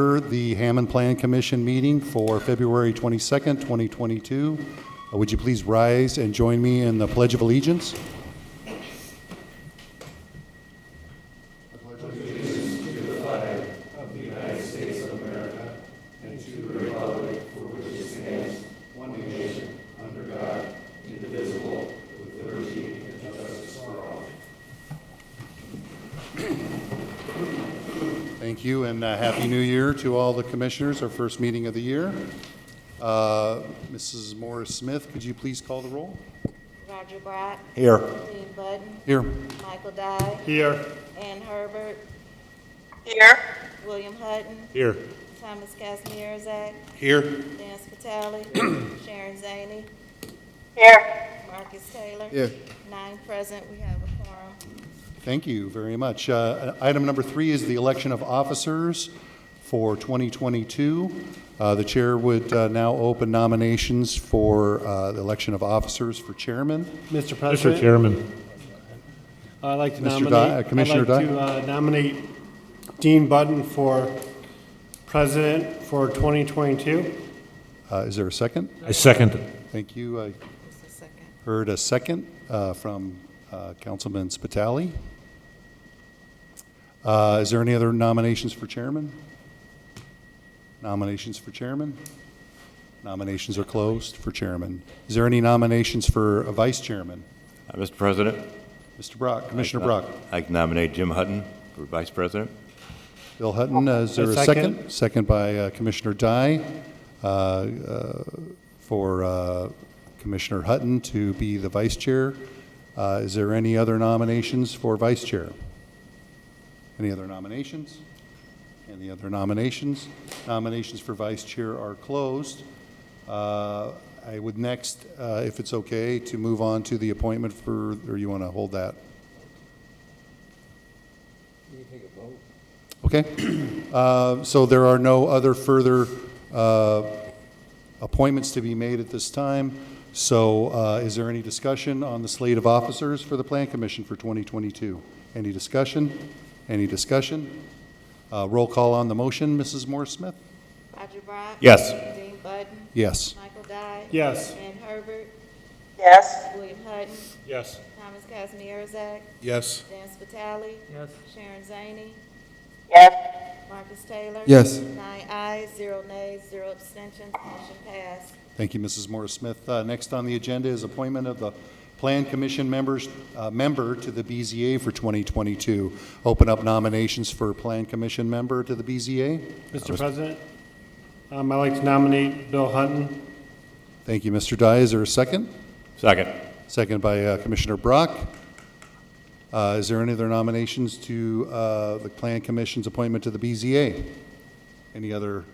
The Hammond Plan Commission meeting for February 22nd, 2022. Would you please rise and join me in the Pledge of Allegiance? Thank you, and Happy New Year to all the commissioners, our first meeting of the year. Mrs. Morris-Smith, could you please call the roll? Roger Brott. Here. Dean Budden. Here. Michael Dye. Here. Ann Herbert. Here. William Hutton. Here. Thomas Kazmierzak. Here. Dan Spitali. Sharon Zaney. Here. Marcus Taylor. Here. 9 present. We have a quorum. Thank you very much. Item number 3 is the election of officers for 2022. The chair would now open nominations for the election of officers for chairman. Mr. President. Mr. Chairman. I'd like to Mr. nominate, Commissioner Dye. nominate Dean Budden for president for 2022. Is there a second? I second it. Thank you. I Just a second. heard a second from Councilman Spitali. Is there any other nominations for chairman? Nominations for chairman? Nominations are closed for chairman. Is there any nominations for a vice chairman? Mr. President, Mr. Brock, Commissioner Brock. I can nominate Jim Hutton for Vice President. Bill Hutton, is there a second? Second by Commissioner Dye for Commissioner Hutton to be the vice chair. Is there any other nominations for vice chair? Any other nominations? Any other nominations? Nominations for vice chair are closed. I would next, if it's okay, to move on to the appointment for, or you want to hold that? You take a vote. Okay. So there are no other further appointments to be made at this time. So is there any discussion on the slate of officers for the Plan Commission for 2022? Any discussion? Any discussion? Roll call on the motion, Mrs. Morris-Smith? Roger Brott. Yes. Dean Budden. Yes. Michael Dye. Yes. Ann Herbert. Yes. William Hutton. Yes. Thomas Kazmierzak. Yes. Dan Spitali. Yes. Sharon Zaney. Yes. Marcus Taylor. Yes. 9 ayes, 0 nays, 0 abstentions. Motion passed. Thank you, Mrs. Morris-Smith. Next on the agenda is appointment of the Plan Commission member to the BZA for 2022. Open up nominations for Plan Commission member to the BZA. Mr. President, I'd like to nominate Bill Hutton. Thank you, Mr. Dye. Is there a second? Second. Second by Commissioner Brock. Is there any other nominations to the Plan Commission's appointment to the BZA? Any other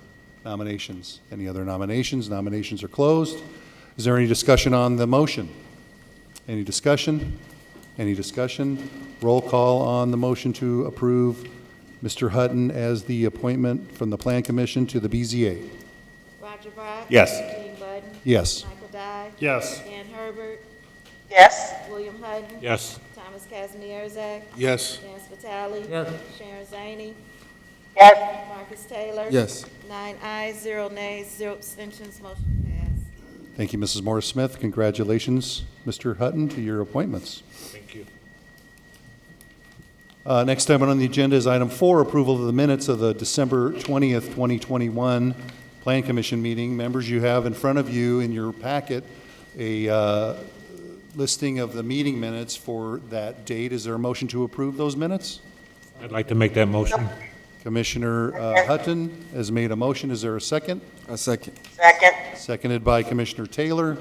nominations? Any other nominations? Nominations are closed. Is there any discussion on the motion? Any discussion? Any discussion? Roll call on the motion to approve Mr. Hutton as the appointment from the Plan Commission to the BZA. Roger Brott. Yes. Dean Budden. Yes. Michael Dye. Yes. Ann Herbert. Yes. William Hutton. Yes. Thomas Kazmierzak. Yes. Dan Spitali. Yes. Sharon Zaney. Yes. Marcus Taylor. Yes. 9 ayes, 0 nays, 0 abstentions. Motion passed. Thank you, Mrs. Morris-Smith. Congratulations, Mr. Hutton, to your appointments. Thank you. Next item on the agenda is item 4, approval of the minutes of the December 20th, 2021 Plan Commission meeting. Members, you have in front of you in your packet a listing of the meeting minutes for that date. Is there a motion to approve those minutes? I'd like to make that motion. Commissioner Hutton has made a motion. Is there a second? A second. Second. Seconded by Commissioner Taylor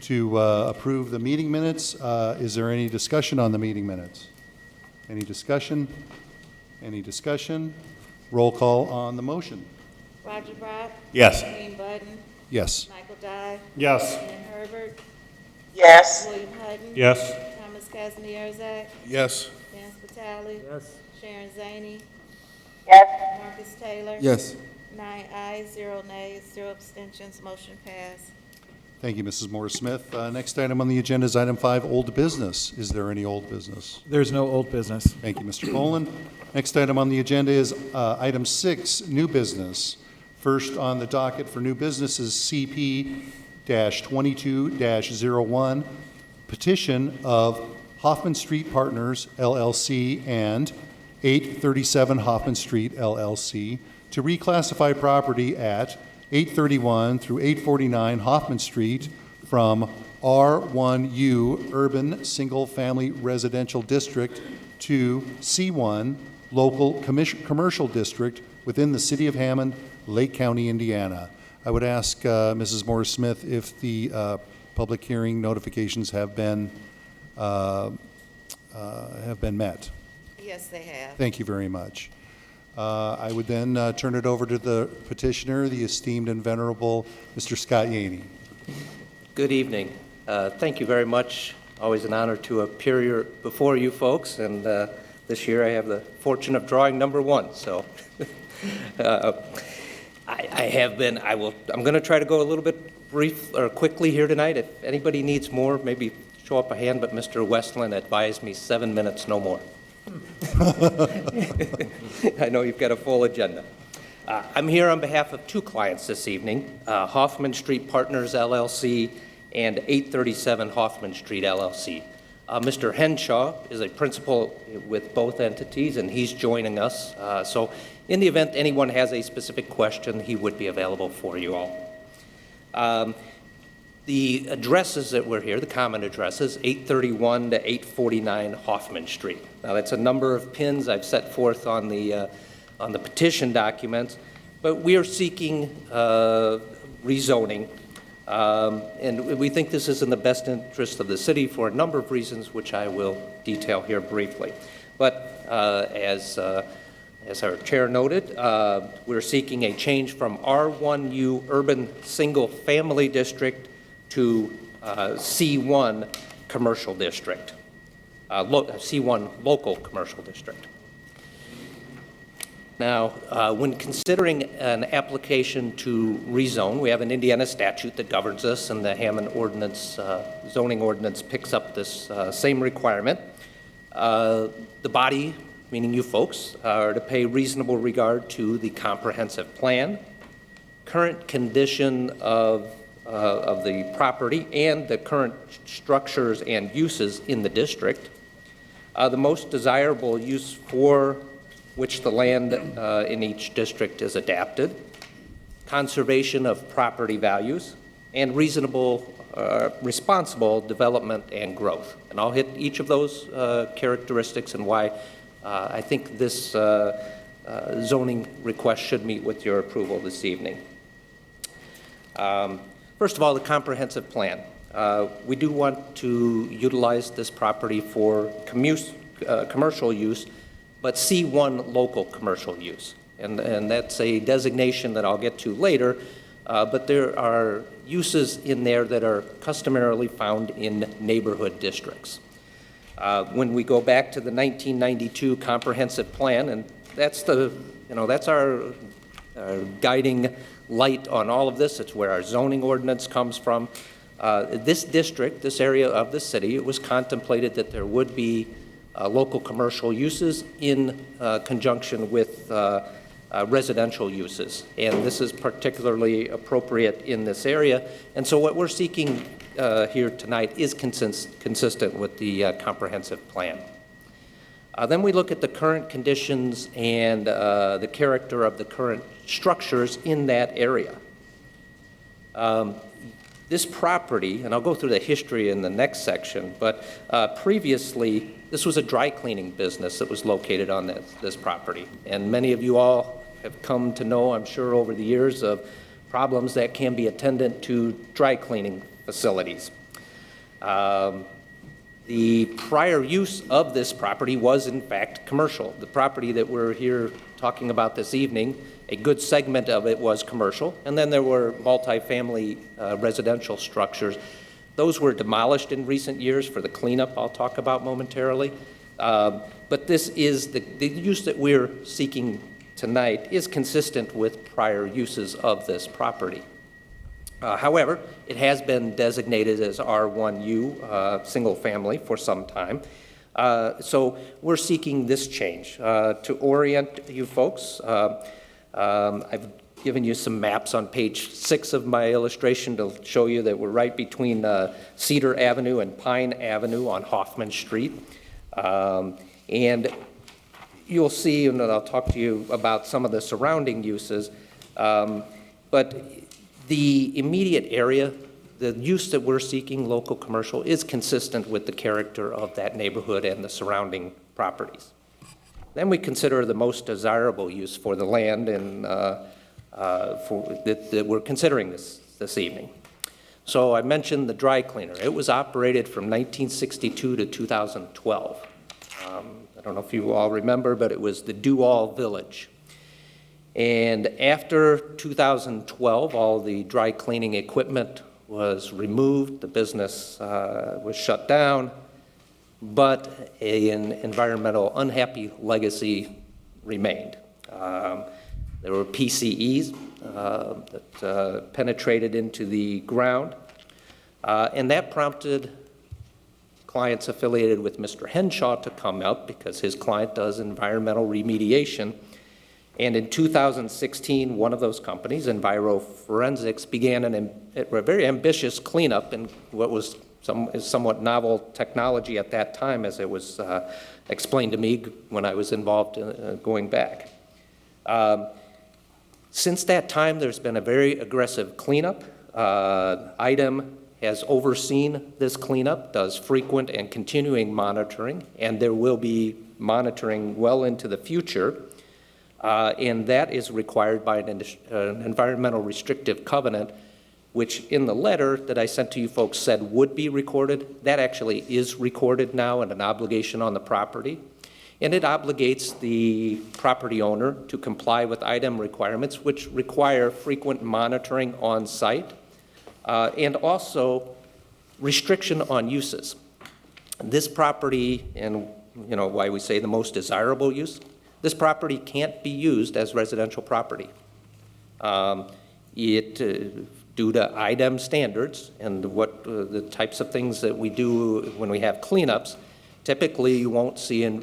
to approve the meeting minutes. Is there any discussion on the meeting minutes? Any discussion? Any discussion? Roll call on the motion. Roger Brott. Yes. Dean Budden. Yes. Michael Dye. Yes. Ann Herbert. Yes. William Hutton. Yes. Thomas Kazmierzak. Yes. Dan Spitali. Yes. Sharon Zaney. Yes. Marcus Taylor. Yes. 9 ayes, 0 nays, 0 abstentions. Motion passed. Thank you, Mrs. Morris-Smith. Next item on the agenda is item 5, old business. Is there any old business? There's no old business. Thank you, Mr. Poland. Next item on the agenda is item 6, new business. First on the docket for new business is CP-22-01, petition of Hoffman Street Partners, LLC, and 837 Hoffman Street, LLC, to reclassify property at 831 through 849 Hoffman Street from R1U Urban Single Family Residential District to C1 Local Commercial District within the City of Hammond, Lake County, Indiana. I would ask Mrs. Morris-Smith if the public hearing notifications have been met. Yes, they have. Thank you very much. I would then turn it over to the petitioner, the esteemed and venerable Mr. Scott Yaney. Good evening. Thank you very much. Always an honor to appear before you folks, and this year I have the fortune of drawing number 1. So I'm going to try to go a little bit brief or quickly here tonight. If anybody needs more, maybe show up a hand, but Mr. Westland advised me 7 minutes, no more. I know you've got a full agenda. I'm here on behalf of 2 clients this evening, Hoffman Street Partners, LLC, and 837 Hoffman Street, LLC. Mr. Henshaw is a principal with both entities, and he's joining us. So in the event anyone has a specific question, he would be available for you all. The addresses that were here, the common addresses, 831 to 849 Hoffman Street. Now, that's a number of pins I've set forth on the petition documents, but we are seeking rezoning, and we think this is in the best interest of the city for a number of reasons, which I will detail here briefly. But as our chair noted, we're seeking a change from R1U Urban Single Family District to C1 Commercial District, C1 Local Commercial District. Now, when considering an application to rezone, we have an Indiana statute that governs us, and the Hammond ordinance, zoning ordinance, picks up this same requirement. The body, meaning you folks, are to pay reasonable regard to the comprehensive plan, current condition of the property, and the current structures and uses in the district, the most desirable use for which the land in each district is adapted, conservation of property values, and reasonable, responsible development and growth. And I'll hit each of those characteristics and why I think this zoning request should meet with your approval this evening. First of all, the comprehensive plan. We do want to utilize this property for commercial use, but C1 local commercial use. And that's a designation that I'll get to later, but there are uses in there that are customarily found in neighborhood districts. When we go back to the 1992 comprehensive plan, and that's our guiding light on all of this. It's where our zoning ordinance comes from. This district, this area of the city, it was contemplated that there would be local commercial uses in conjunction with residential uses. And this is particularly appropriate in this area. And so what we're seeking here tonight is consistent with the comprehensive plan. Then we look at the current conditions and the character of the current structures in that area. This property, and I'll go through the history in the next section, but previously this was a dry cleaning business that was located on this property. And many of you all have come to know, I'm sure, over the years of problems that can be attendant to dry cleaning facilities. The prior use of this property was, in fact, commercial. The property that we're here talking about this evening, a good segment of it was commercial, and then there were multifamily residential structures. Those were demolished in recent years for the cleanup I'll talk about momentarily. But this is the use that we're seeking tonight is consistent with prior uses of this property. However, it has been designated as R1U, single family, for some time. So we're seeking this change. To orient you folks, I've given you some maps on page 6 of my illustration to show you that we're right between Cedar Avenue and Pine Avenue on Hoffman Street. And you'll see, and I'll talk to you about some of the surrounding uses, but the immediate area, the use that we're seeking, local commercial, is consistent with the character of that neighborhood and the surrounding properties. Then we consider the most desirable use for the land and that we're considering this evening. So I mentioned the dry cleaner. It was operated from 1962 to 2012. I don't know if you all remember, but it was the Do-All Village. And after 2012, all the dry cleaning equipment was removed, the business was shut down, but an environmental unhappy legacy remained. There were PCEs that penetrated into the ground, and that prompted clients affiliated with Mr. Henshaw to come out because his client does environmental remediation. And in 2016, one of those companies, Enviro Forensics, began a very ambitious cleanup in what was somewhat novel technology at that time, as it was explained to me when I was involved in going back. Since that time, there's been a very aggressive cleanup. IDEM has overseen this cleanup, does frequent and continuing monitoring, and there will be monitoring well into the future. And that is required by an environmental restrictive covenant, which in the letter that I sent to you folks said would be recorded. That actually is recorded now and an obligation on the property. And it obligates the property owner to comply with IDEM requirements, which require frequent monitoring on site, and also restriction on uses. This property, and you know why we say the most desirable use, this property can't be used as residential property. Due to IDEM standards and what the types of things that we do when we have cleanups, typically you won't see in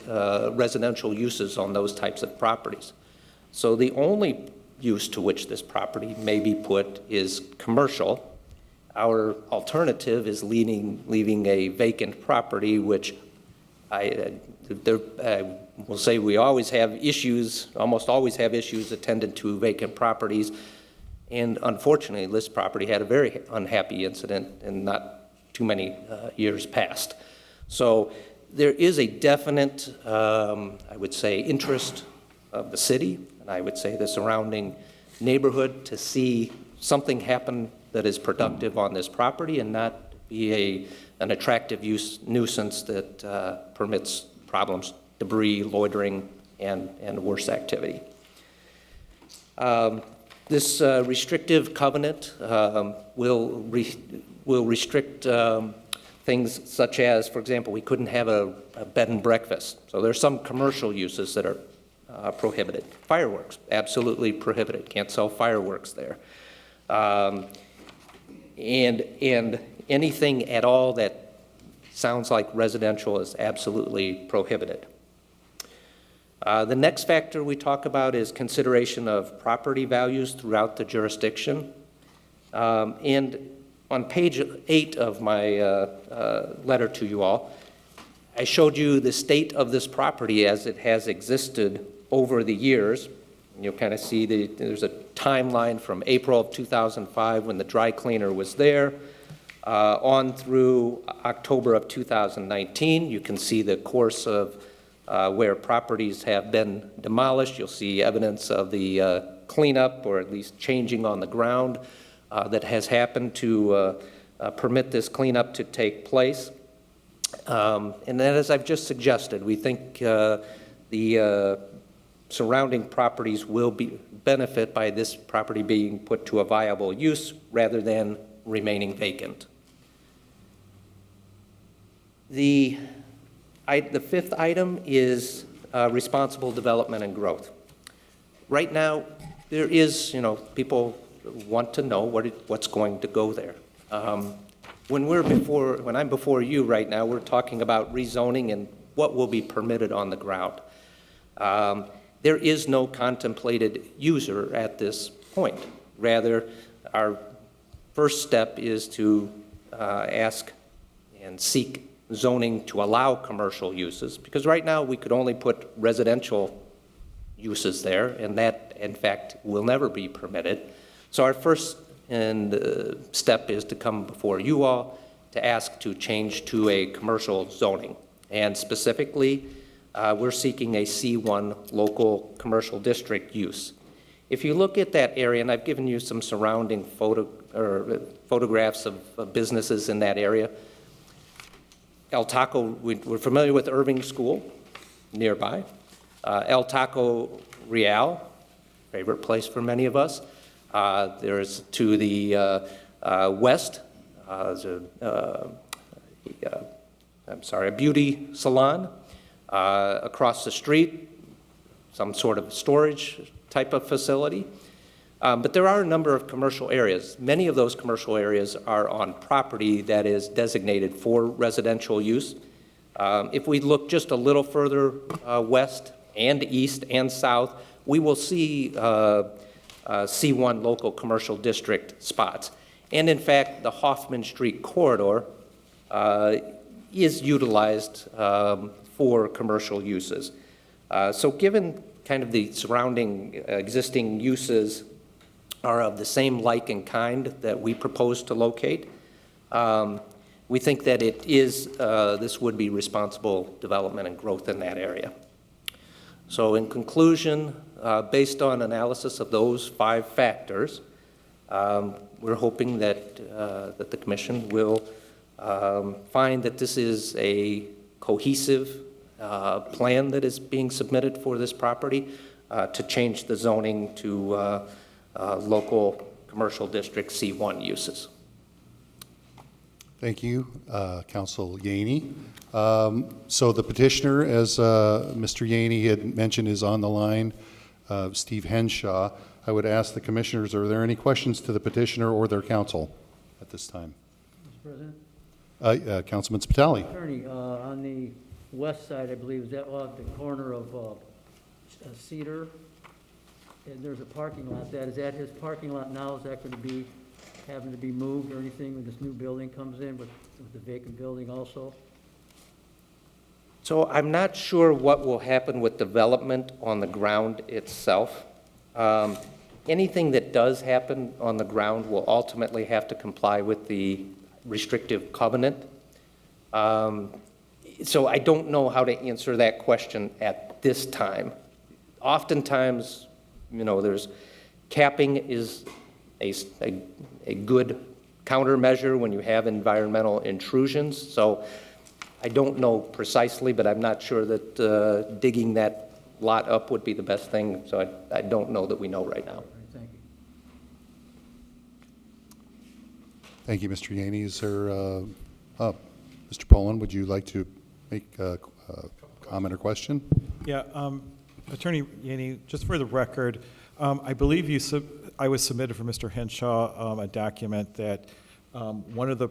residential uses on those types of properties. So the only use to which this property may be put is commercial. Our alternative is leaving a vacant property, which I will say we always have issues, almost always have issues attended to vacant properties. And unfortunately, this property had a very unhappy incident in not too many years past. So there is a definite, I would say, interest of the city, and I would say the surrounding neighborhood, to see something happen that is productive on this property and not be an attractive nuisance that permits problems, debris, loitering, and worse activity. This restrictive covenant will restrict things such as, for example, we couldn't have a bed and breakfast. So there's some commercial uses that are prohibited. Fireworks, absolutely prohibited. Can't sell fireworks there. And anything at all that sounds like residential is absolutely prohibited. The next factor we talk about is consideration of property values throughout the jurisdiction. And on page 8 of my letter to you all, I showed you the state of this property as it has existed over the years. You'll kind of see there's a timeline from April of 2005 when the dry cleaner was there, on through October of 2019. You can see the course of where properties have been demolished. You'll see evidence of the cleanup, or at least changing on the ground, that has happened to permit this cleanup to take place. And then, as I've just suggested, we think the surrounding properties will benefit by this property being put to a viable use rather than remaining vacant. The fifth item is responsible development and growth. Right now, there is, people want to know what's going to go there. When I'm before you right now, we're talking about rezoning and what will be permitted on the ground. There is no contemplated user at this point. Rather, our first step is to ask and seek zoning to allow commercial uses, because right now we could only put residential uses there, and that, in fact, will never be permitted. So our first step is to come before you all to ask to change to a commercial zoning. And specifically, we're seeking a C1 local commercial district use. If you look at that area, and I've given you some surrounding photographs of businesses in that area. El Taco, we're familiar with Irving School nearby. El Taco Real, favorite place for many of us. There's to the west, there's a beauty salon. Across the street, some sort of storage type of facility. But there are a number of commercial areas. Many of those commercial areas are on property that is designated for residential use. If we look just a little further west and east and south, we will see C1 local commercial district spots. And in fact, the Hoffman Street corridor is utilized for commercial uses. So given kind of the surrounding existing uses are of the same like and kind that we propose to locate, we think that this would be responsible development and growth in that area. So in conclusion, based on analysis of those 5 factors, we're hoping that the Commission will find that this is a cohesive plan that is being submitted for this property to change the zoning to local commercial district C1 uses. Thank you, Council Yaney. So the petitioner, as Mr. Yaney had mentioned, is on the line, Steve Henshaw. I would ask the commissioners, are there any questions to the petitioner or their counsel at this time? Mr. President? Councilman Spitali. Attorney, on the west side, I believe, is that at the corner of Cedar? And there's a parking lot. Is that his parking lot now? Is that going to be having to be moved or anything when this new building comes in with the vacant building also? So I'm not sure what will happen with development on the ground itself. Anything that does happen on the ground will ultimately have to comply with the restrictive covenant. So I don't know how to answer that question at this time. Oftentimes, there's capping is a good countermeasure when you have environmental intrusions. So I don't know precisely, but I'm not sure that digging that lot up would be the best thing. So I don't know that we know right now. Thank you. Thank you, Mr. Yaney. Is there, Mr. Poland, would you like to make a comment or question? Yeah, Attorney Yaney, just for the record, I believe I was submitted for Mr. Henshaw a document that one of the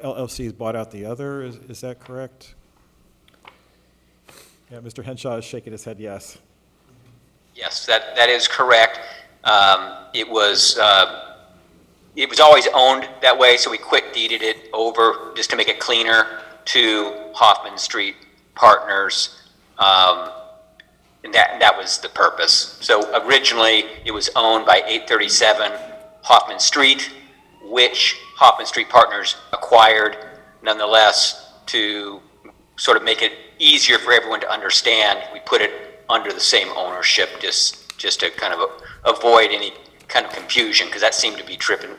LLCs bought out the other. Is that correct? Yeah, Mr. Henshaw is shaking his head yes. Yes, that is correct. It was always owned that way, so we quick deeded it over just to make it cleaner to Hoffman Street Partners. And that was the purpose. So originally, it was owned by 837 Hoffman Street, which Hoffman Street Partners acquired. Nonetheless, to sort of make it easier for everyone to understand, we put it under the same ownership just to kind of avoid any kind of confusion, because that seemed to be tripping,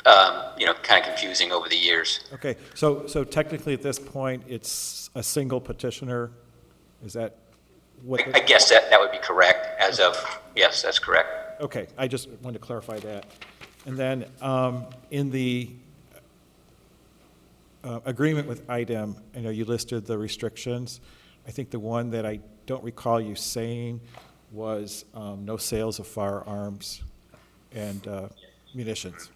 kind of confusing over the years. Okay, so technically at this point, it's a single petitioner? Is that what? I guess that would be correct as of, yes, that's correct. Okay, I just wanted to clarify that. And then in the agreement with IDEM, I know you listed the restrictions. I think the one that I don't recall you saying was no sales of firearms. And munitions.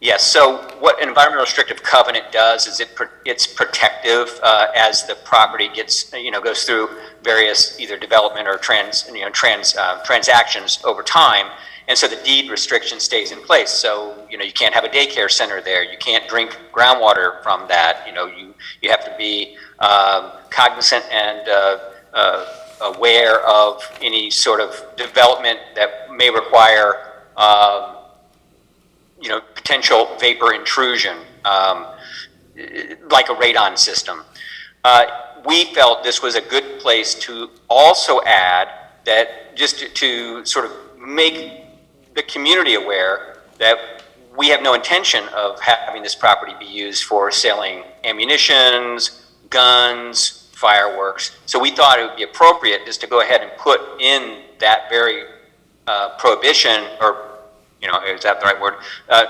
Yes, so what an environmental restrictive covenant does is it's protective as the property gets, goes through various either development or transactions over time. And so the deed restriction stays in place. So, you can't have a daycare center there. You can't drink groundwater from that. You have to be cognizant and aware of any sort of development that may require potential vapor intrusion, like a radon system. We felt this was a good place to also add that, just to sort of make the community aware that we have no intention of having this property be used for selling ammunitions, guns, fireworks. So we thought it would be appropriate just to go ahead and put in that very prohibition, or is that the right word,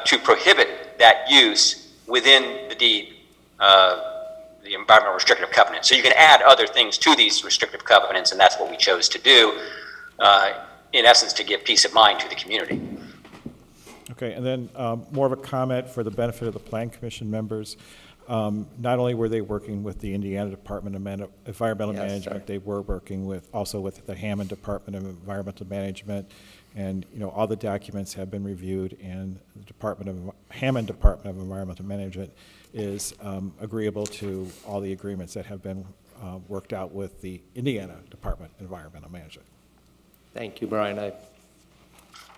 to prohibit that use within the deed, the environmental restrictive covenant. So you can add other things to these restrictive covenants, and that's what we chose to do, in essence, to give peace of mind to the community. Okay, and then more of a comment for the benefit of the Plan Commission members. Not only were they working with the Indiana Department of Environmental Management, they were working also with the Hammond Department of Environmental Management, and all the documents have been reviewed, and the Hammond Department of Environmental Management is agreeable to all the agreements that have been worked out with the Indiana Department of Environmental Management. Thank you, Brian.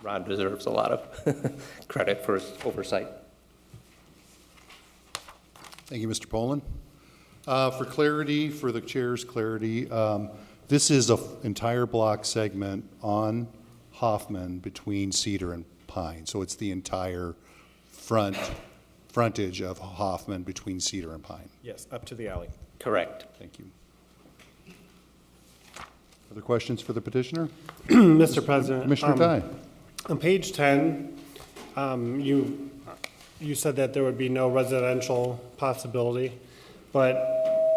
Ron deserves a lot of credit for his oversight. Thank you, Mr. Poland. For clarity, for the chair's clarity, this is an entire block segment on Hoffman between Cedar and Pine. So it's the entire frontage of Hoffman between Cedar and Pine. Yes, up to the alley. Correct. Thank you. Other questions for the petitioner? Mr. President. Commissioner Ty. On page 10, you said that there would be no residential possibility, but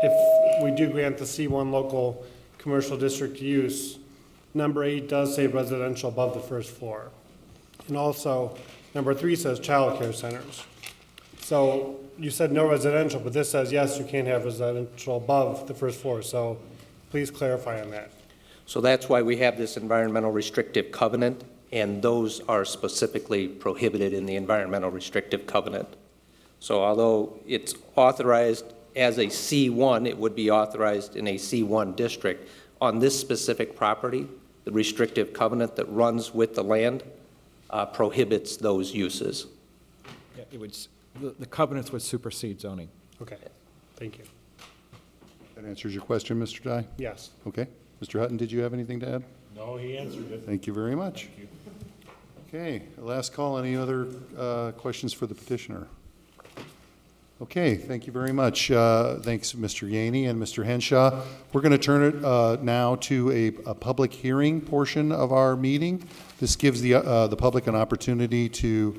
if we do grant the C1 local commercial district use, number 8 does say residential above the first floor. And also, number 3 says childcare centers. So you said no residential, but this says, yes, you can have residential above the first floor. So please clarify on that. So that's why we have this environmental restrictive covenant, and those are specifically prohibited in the environmental restrictive covenant. So although it's authorized as a C1, it would be authorized in a C1 district. On this specific property, the restrictive covenant that runs with the land prohibits those uses. Yeah, the covenants would supersede zoning. Okay, thank you. That answers your question, Mr. Ty? Yes. Okay. Mr. Hutton, did you have anything to add? No, he answered it. Thank you very much. Thank you. Okay, last call. Any other questions for the petitioner? Okay, thank you very much. Thanks, Mr. Yaney and Mr. Henshaw. We're going to turn it now to a public hearing portion of our meeting. This gives the public an opportunity to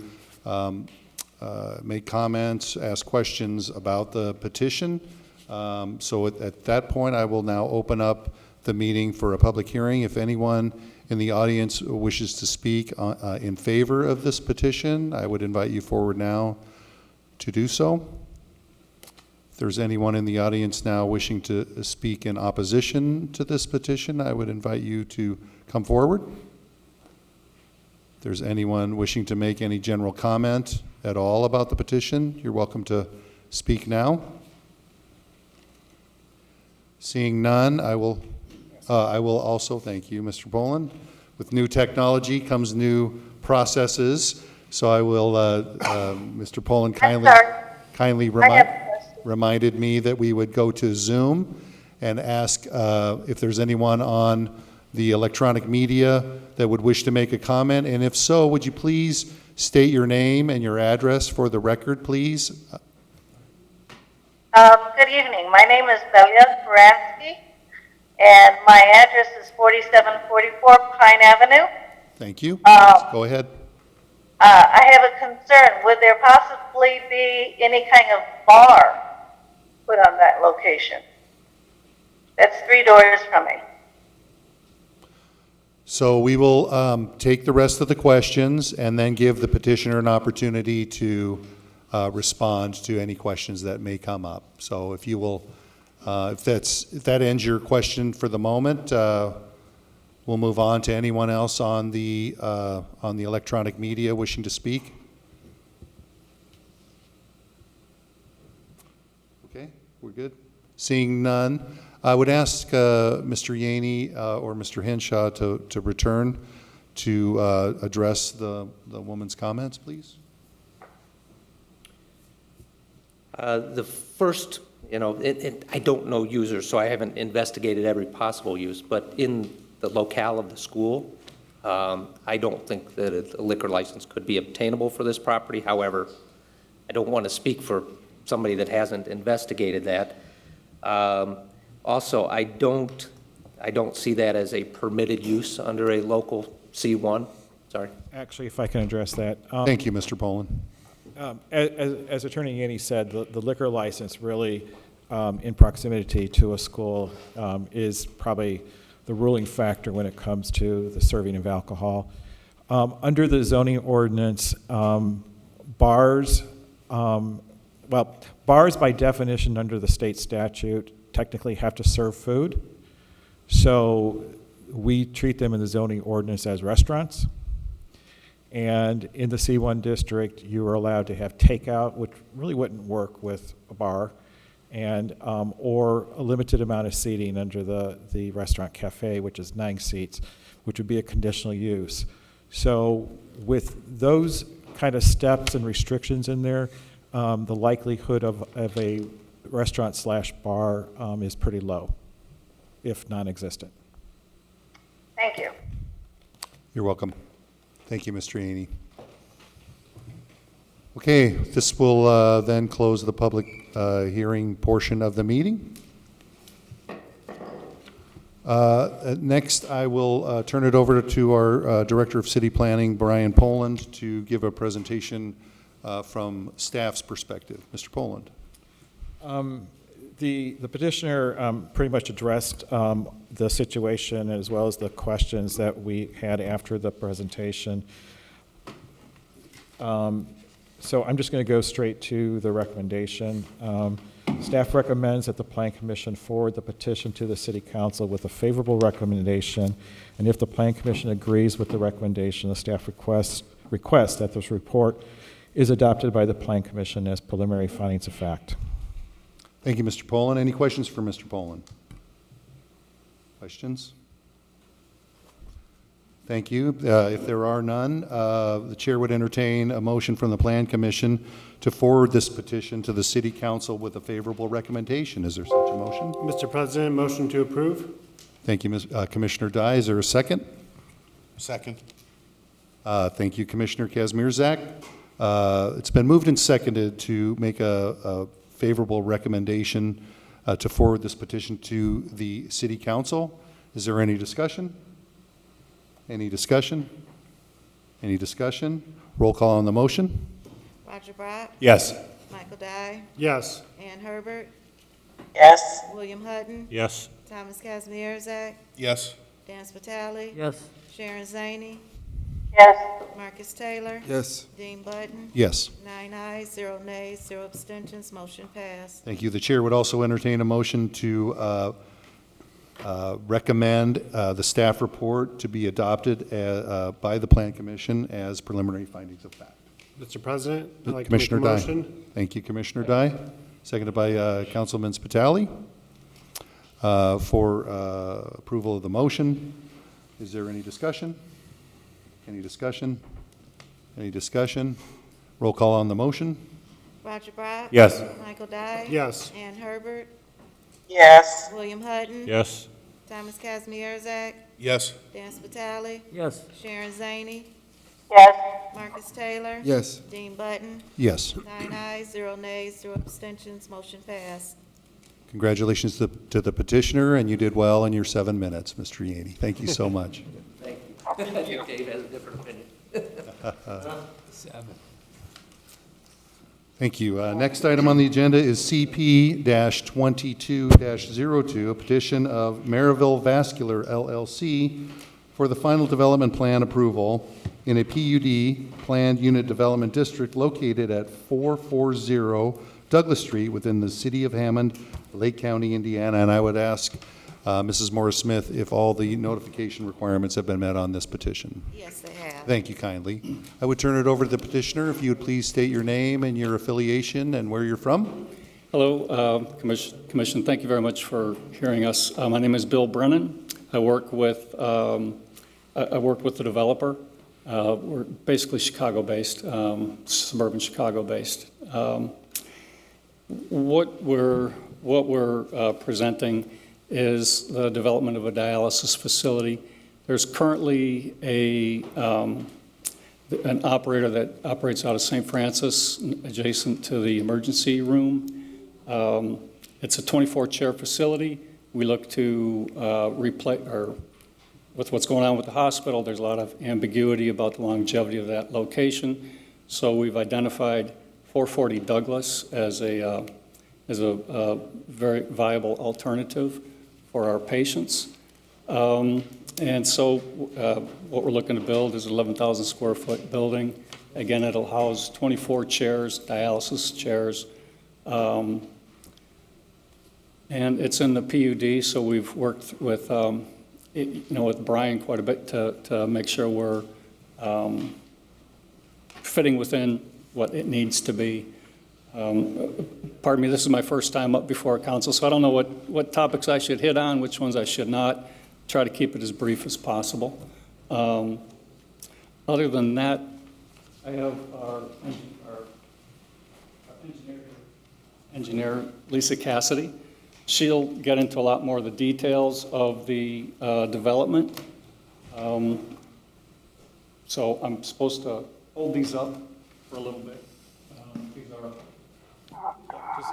make comments, ask questions about the petition. So at that point, I will now open up the meeting for a public hearing. If anyone in the audience wishes to speak in favor of this petition, I would invite you forward now to do so. If there's anyone in the audience now wishing to speak in opposition to this petition, I would invite you to come forward. If there's anyone wishing to make any general comment at all about the petition, you're welcome to speak now. Seeing none, I will also thank you, Mr. Boland. With new technology comes new processes, so I will, Mr. Poland kindly reminded me that we would go to Zoom and ask if there's anyone on the electronic media that would wish to make a comment, and if so, would you please state your name and your address for the record, please? Good evening. My name is Belia Faransky, and my address is 4744 Pine Avenue. Thank you. Go ahead. I have a concern. Would there possibly be any kind of bar put on that location? That's 3 doors from me. So we will take the rest of the questions and then give the petitioner an opportunity to respond to any questions that may come up. So if you will, if that ends your question for the moment, we'll move on to anyone else on the electronic media wishing to speak. Okay, we're good. Seeing none, I would ask Mr. Yaney or Mr. Henshaw to return to address the woman's comments, please. The first, I don't know users, so I haven't investigated every possible use, but in the locale of the school, I don't think that a liquor license could be obtainable for this property. However, I don't want to speak for somebody that hasn't investigated that. Also, I don't see that as a permitted use under a local C1. Sorry. Actually, if I can address that. Thank you, Mr. Poland. As Attorney Yaney said, the liquor license really, in proximity to a school, is probably the ruling factor when it comes to the serving of alcohol. Under the zoning ordinance, bars by definition under the state statute technically have to serve food. So we treat them in the zoning ordinance as restaurants. And in the C1 district, you are allowed to have takeout, which really wouldn't work with a bar, and or a limited amount of seating under the restaurant cafe, which is 9 seats, which would be a conditional use. So with those kind of steps and restrictions in there, the likelihood of a restaurant/bar is pretty low, if non-existent. Thank you. You're welcome. Thank you, Mr. Yaney. Okay, this will then close the public hearing portion of the meeting. Next, I will turn it over to our Director of City Planning, Brian Poland, to give a presentation from staff's perspective. Mr. Poland. The petitioner pretty much addressed the situation as well as the questions that we had after the presentation. So I'm just going to go straight to the recommendation. Staff recommends that the Plan Commission forward the petition to the City Council with a favorable recommendation, and if the Plan Commission agrees with the recommendation, the staff requests that this report is adopted by the Plan Commission as preliminary findings of fact. Thank you, Mr. Poland. Any questions for Mr. Poland? Questions? Thank you. If there are none, the chair would entertain a motion from the Plan Commission to forward this petition to the City Council with a favorable recommendation. Is there such a motion? Mr. President, motion to approve. Thank you, Commissioner Dye. Is there a second? Second. Thank you, Commissioner Kazmierzak. It's been moved and seconded to make a favorable recommendation to forward this petition to the City Council. Is there any discussion? Any discussion? Any discussion? Roll call on the motion. Roger Brock, Yes. Michael Dye, Yes. Ann Herbert, Yes. William Hutton, Yes. Thomas Kazmierzak, Yes. Dan Spitali, Yes. Sharon Zaney, Yes. Marcus Taylor, Yes. Dean Button, Yes. 9 ayes, 0 nays, 0 abstentions, motion passed. Thank you. The chair would also entertain a motion to recommend the staff report to be adopted by the Plan Commission as preliminary findings of fact. Mr. President, I'd like to make a Commissioner Dye. motion. Thank you, Commissioner Dye. Seconded by Councilman Spitali for approval of the motion. Is there any discussion? Any discussion? Any discussion? Roll call on the motion. Roger Brock, Yes. Michael Dye, Yes. Ann Herbert, Yes. William Hutton, Yes. Thomas Kazmierzak, Yes. Dan Spitali, Yes. Sharon Zaney, Yes. Marcus Taylor, Yes. Dean Button, Yes. 9 ayes, 0 nays, 0 abstentions, motion passed. Congratulations to the petitioner, and you did well in your 7 minutes, Mr. Yaney. Thank you so much. Thank you. I think Dave has a different opinion. Thank you. Next item on the agenda is CP-22-02, a petition of Maryville Vascular LLC for the final development plan approval in a PUD Planned Unit Development District located at 440 Douglas Street within the city of Hammond, Lake County, Indiana. And I would ask Mrs. Morris-Smith if all the notification requirements have been met on this petition. Yes, they have. Thank you kindly. I would turn it over to the petitioner. If you would please state your name and your affiliation and where you're from. Hello, Commission. Thank you very much for hearing us. My name is Bill Brennan. I work with the developer. We're basically Chicago-based, suburban Chicago-based. What we're presenting is the development of a dialysis facility. There's currently an operator that operates out of St. Francis, adjacent to the emergency room. It's a 24-chair facility. We look to replace, or with what's going on with the hospital, there's a lot of ambiguity about the longevity of that location. So we've identified 440 Douglas as a very viable alternative for our patients. And so what we're looking to build is an 11,000 square foot building. Again, it'll house 24 chairs, dialysis chairs. And it's in the PUD, so we've worked with, with Brian quite a bit to make sure we're fitting within what it needs to be. Pardon me, this is my first time up before council, so I don't know what topics I should hit on, which ones I should not. Try to keep it as brief as possible. Other than that, I have our engineer, Lisa Cassidy. She'll get into a lot more of the details of the development. So I'm supposed to hold these up for a little bit. These are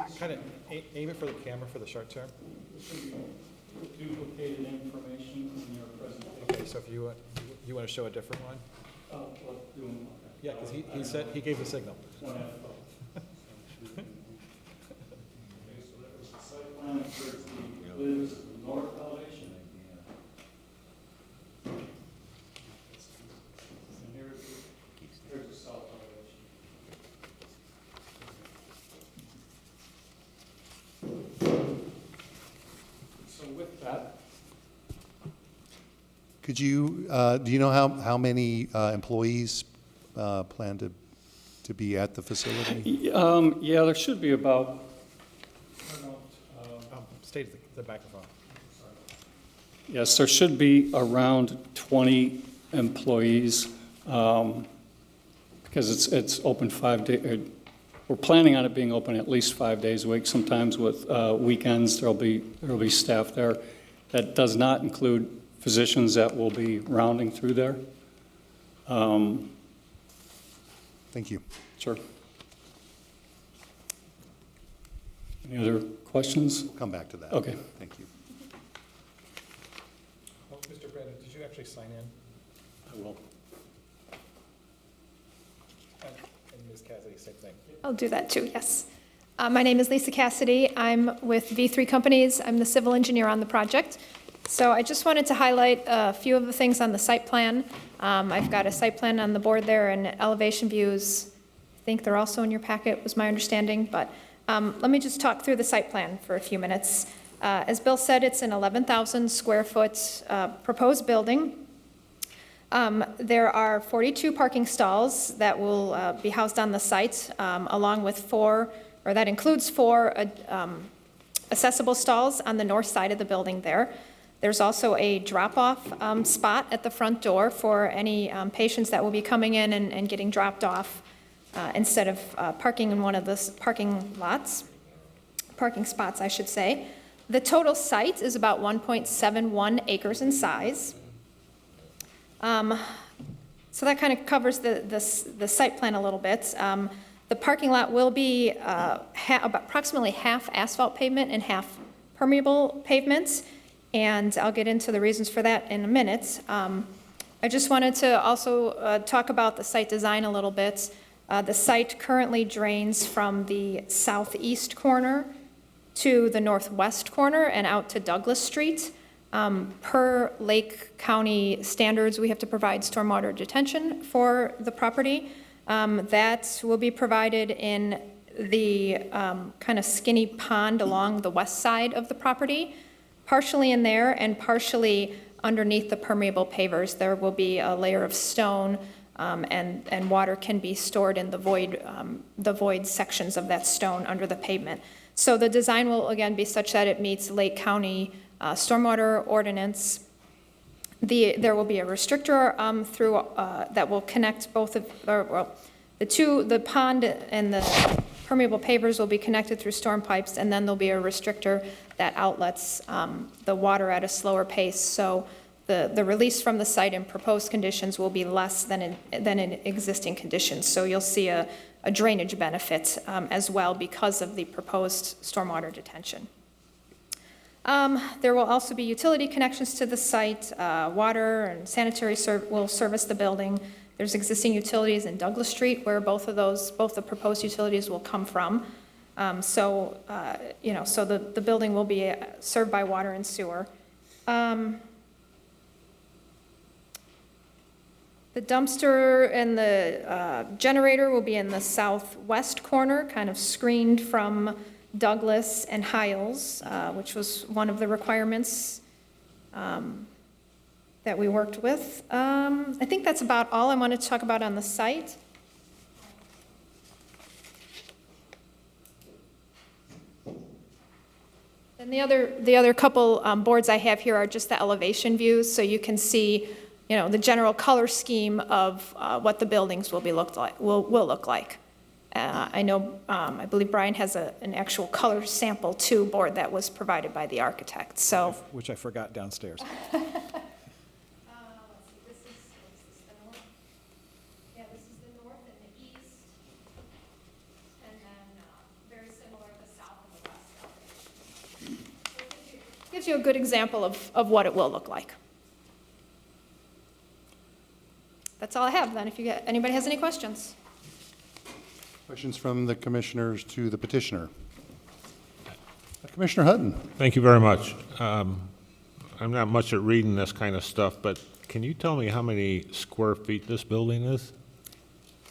Just kind of aim it for the camera for the short term. duplicated information in your presentation. Okay, so if you want to show a different one? Yeah, because he said, he gave the signal. Okay, so that was the site plan, there's the Liz north elevation. And here's the south elevation. So with that, Could you, do you know how many employees plan to be at the facility? yeah, there should be about, State the microphone. yes, there should be around 20 employees, because it's open 5 days. We're planning on it being open at least 5 days a week. Sometimes with weekends, there'll be staff there. That does not include physicians that will be rounding through there. Thank you. Sure. Any other questions? We'll come back to that. Okay. Thank you. Oh, Mr. Brandon, did you actually sign in? I will. And Ms. Cassidy, same thing. I'll do that too, yes. My name is Lisa Cassidy. I'm with V3 Companies. I'm the civil engineer on the project. So I just wanted to highlight a few of the things on the site plan. I've got a site plan on the board there and elevation views. I think they're also in your packet, was my understanding. But let me just talk through the site plan for a few minutes. As Bill said, it's an 11,000 square foot proposed building. There are 42 parking stalls that will be housed on the site, along with that includes four accessible stalls on the north side of the building there. There's also a drop-off spot at the front door for any patients that will be coming in and getting dropped off instead of parking in one of the parking spots, I should say. The total site is about 1.71 acres in size. So that kind of covers the site plan a little bit. The parking lot will be approximately half asphalt pavement and half permeable pavement, and I'll get into the reasons for that in a minute. I just wanted to also talk about the site design a little bit. The site currently drains from the southeast corner to the northwest corner and out to Douglas Street. Per Lake County standards, we have to provide stormwater detention for the property. That will be provided in the kind of skinny pond along the west side of the property, partially in there and partially underneath the permeable pavers. There will be a layer of stone, and water can be stored in the void sections of that stone under the pavement. So the design will, again, be such that it meets Lake County stormwater ordinance. There will be a restrictor through that will connect both of, the pond and the permeable pavers will be connected through storm pipes, and then there'll be a restrictor that outlets the water at a slower pace. So the release from the site in proposed conditions will be less than in existing conditions. So you'll see a drainage benefit as well because of the proposed stormwater detention. There will also be utility connections to the site. Water and sanitary will service the building. There's existing utilities in Douglas Street where both the proposed utilities will come from. So the building will be served by water and sewer. The dumpster and the generator will be in the southwest corner, kind of screened from Douglas and Hiles, which was one of the requirements that we worked with. I think that's about all I wanted to talk about on the site. And the other couple boards I have here are just the elevation views, so you can see, the general color scheme of what the buildings will look like. I know, I believe Brian has an actual color sample too board that was provided by the architect. So, Which I forgot downstairs. Let's see, this is the north. Yeah, this is the north and the east, and then very similar to the south and the west elevation. So it gives you a good example of what it will look like. That's all I have then, if anybody has any questions. Questions from the commissioners to the petitioner? Commissioner Hutton. Thank you very much. I'm not much at reading this kind of stuff, but can you tell me how many square feet this building is?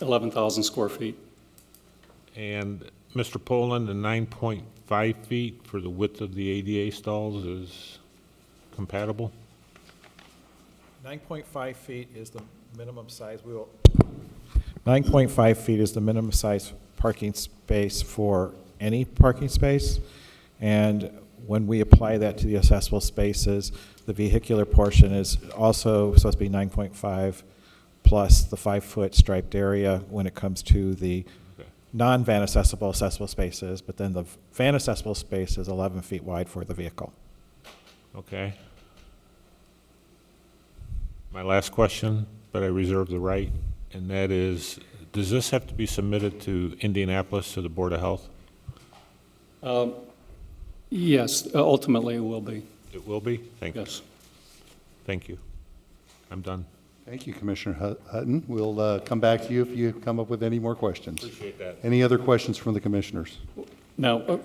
11,000 square feet. And Mr. Poland, the 9.5 feet for the width of the ADA stalls is compatible? 9.5 feet is the minimum size. 9.5 feet is the minimum size parking space for any parking space. And when we apply that to the accessible spaces, the vehicular portion is also supposed to be 9.5 plus the 5-foot striped area when it comes to the non-van accessible spaces, but then the van accessible space is 11 feet wide for the vehicle. Okay. My last question, but I reserve the right, and that is, does this have to be submitted to Indianapolis, to the Board of Health? Yes, ultimately it will be. It will be? Thank you. Yes. Thank you. I'm done. Thank you, Commissioner Hutton. We'll come back to you if you come up with any more questions. Appreciate that. Any other questions from the commissioners? Now,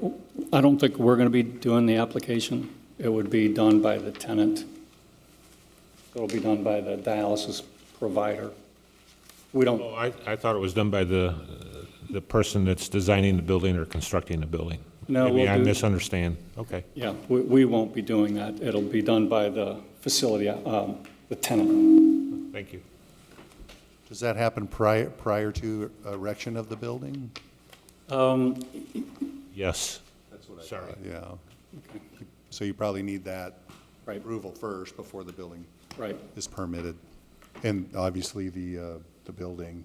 I don't think we're going to be doing the application. It would be done by the tenant. It'll be done by the dialysis provider. We don't. Oh, I thought it was done by the person that's designing the building or constructing the building. No, Maybe we'll I do- misunderstand. Okay. Yeah, we won't be doing that. It'll be done by the facility, the tenant. Thank you. Does that happen prior to erection of the building? Yes. That's what I Sorry. thought, yeah. So you probably need that Right. approval first before the building Right. is permitted. And obviously, the building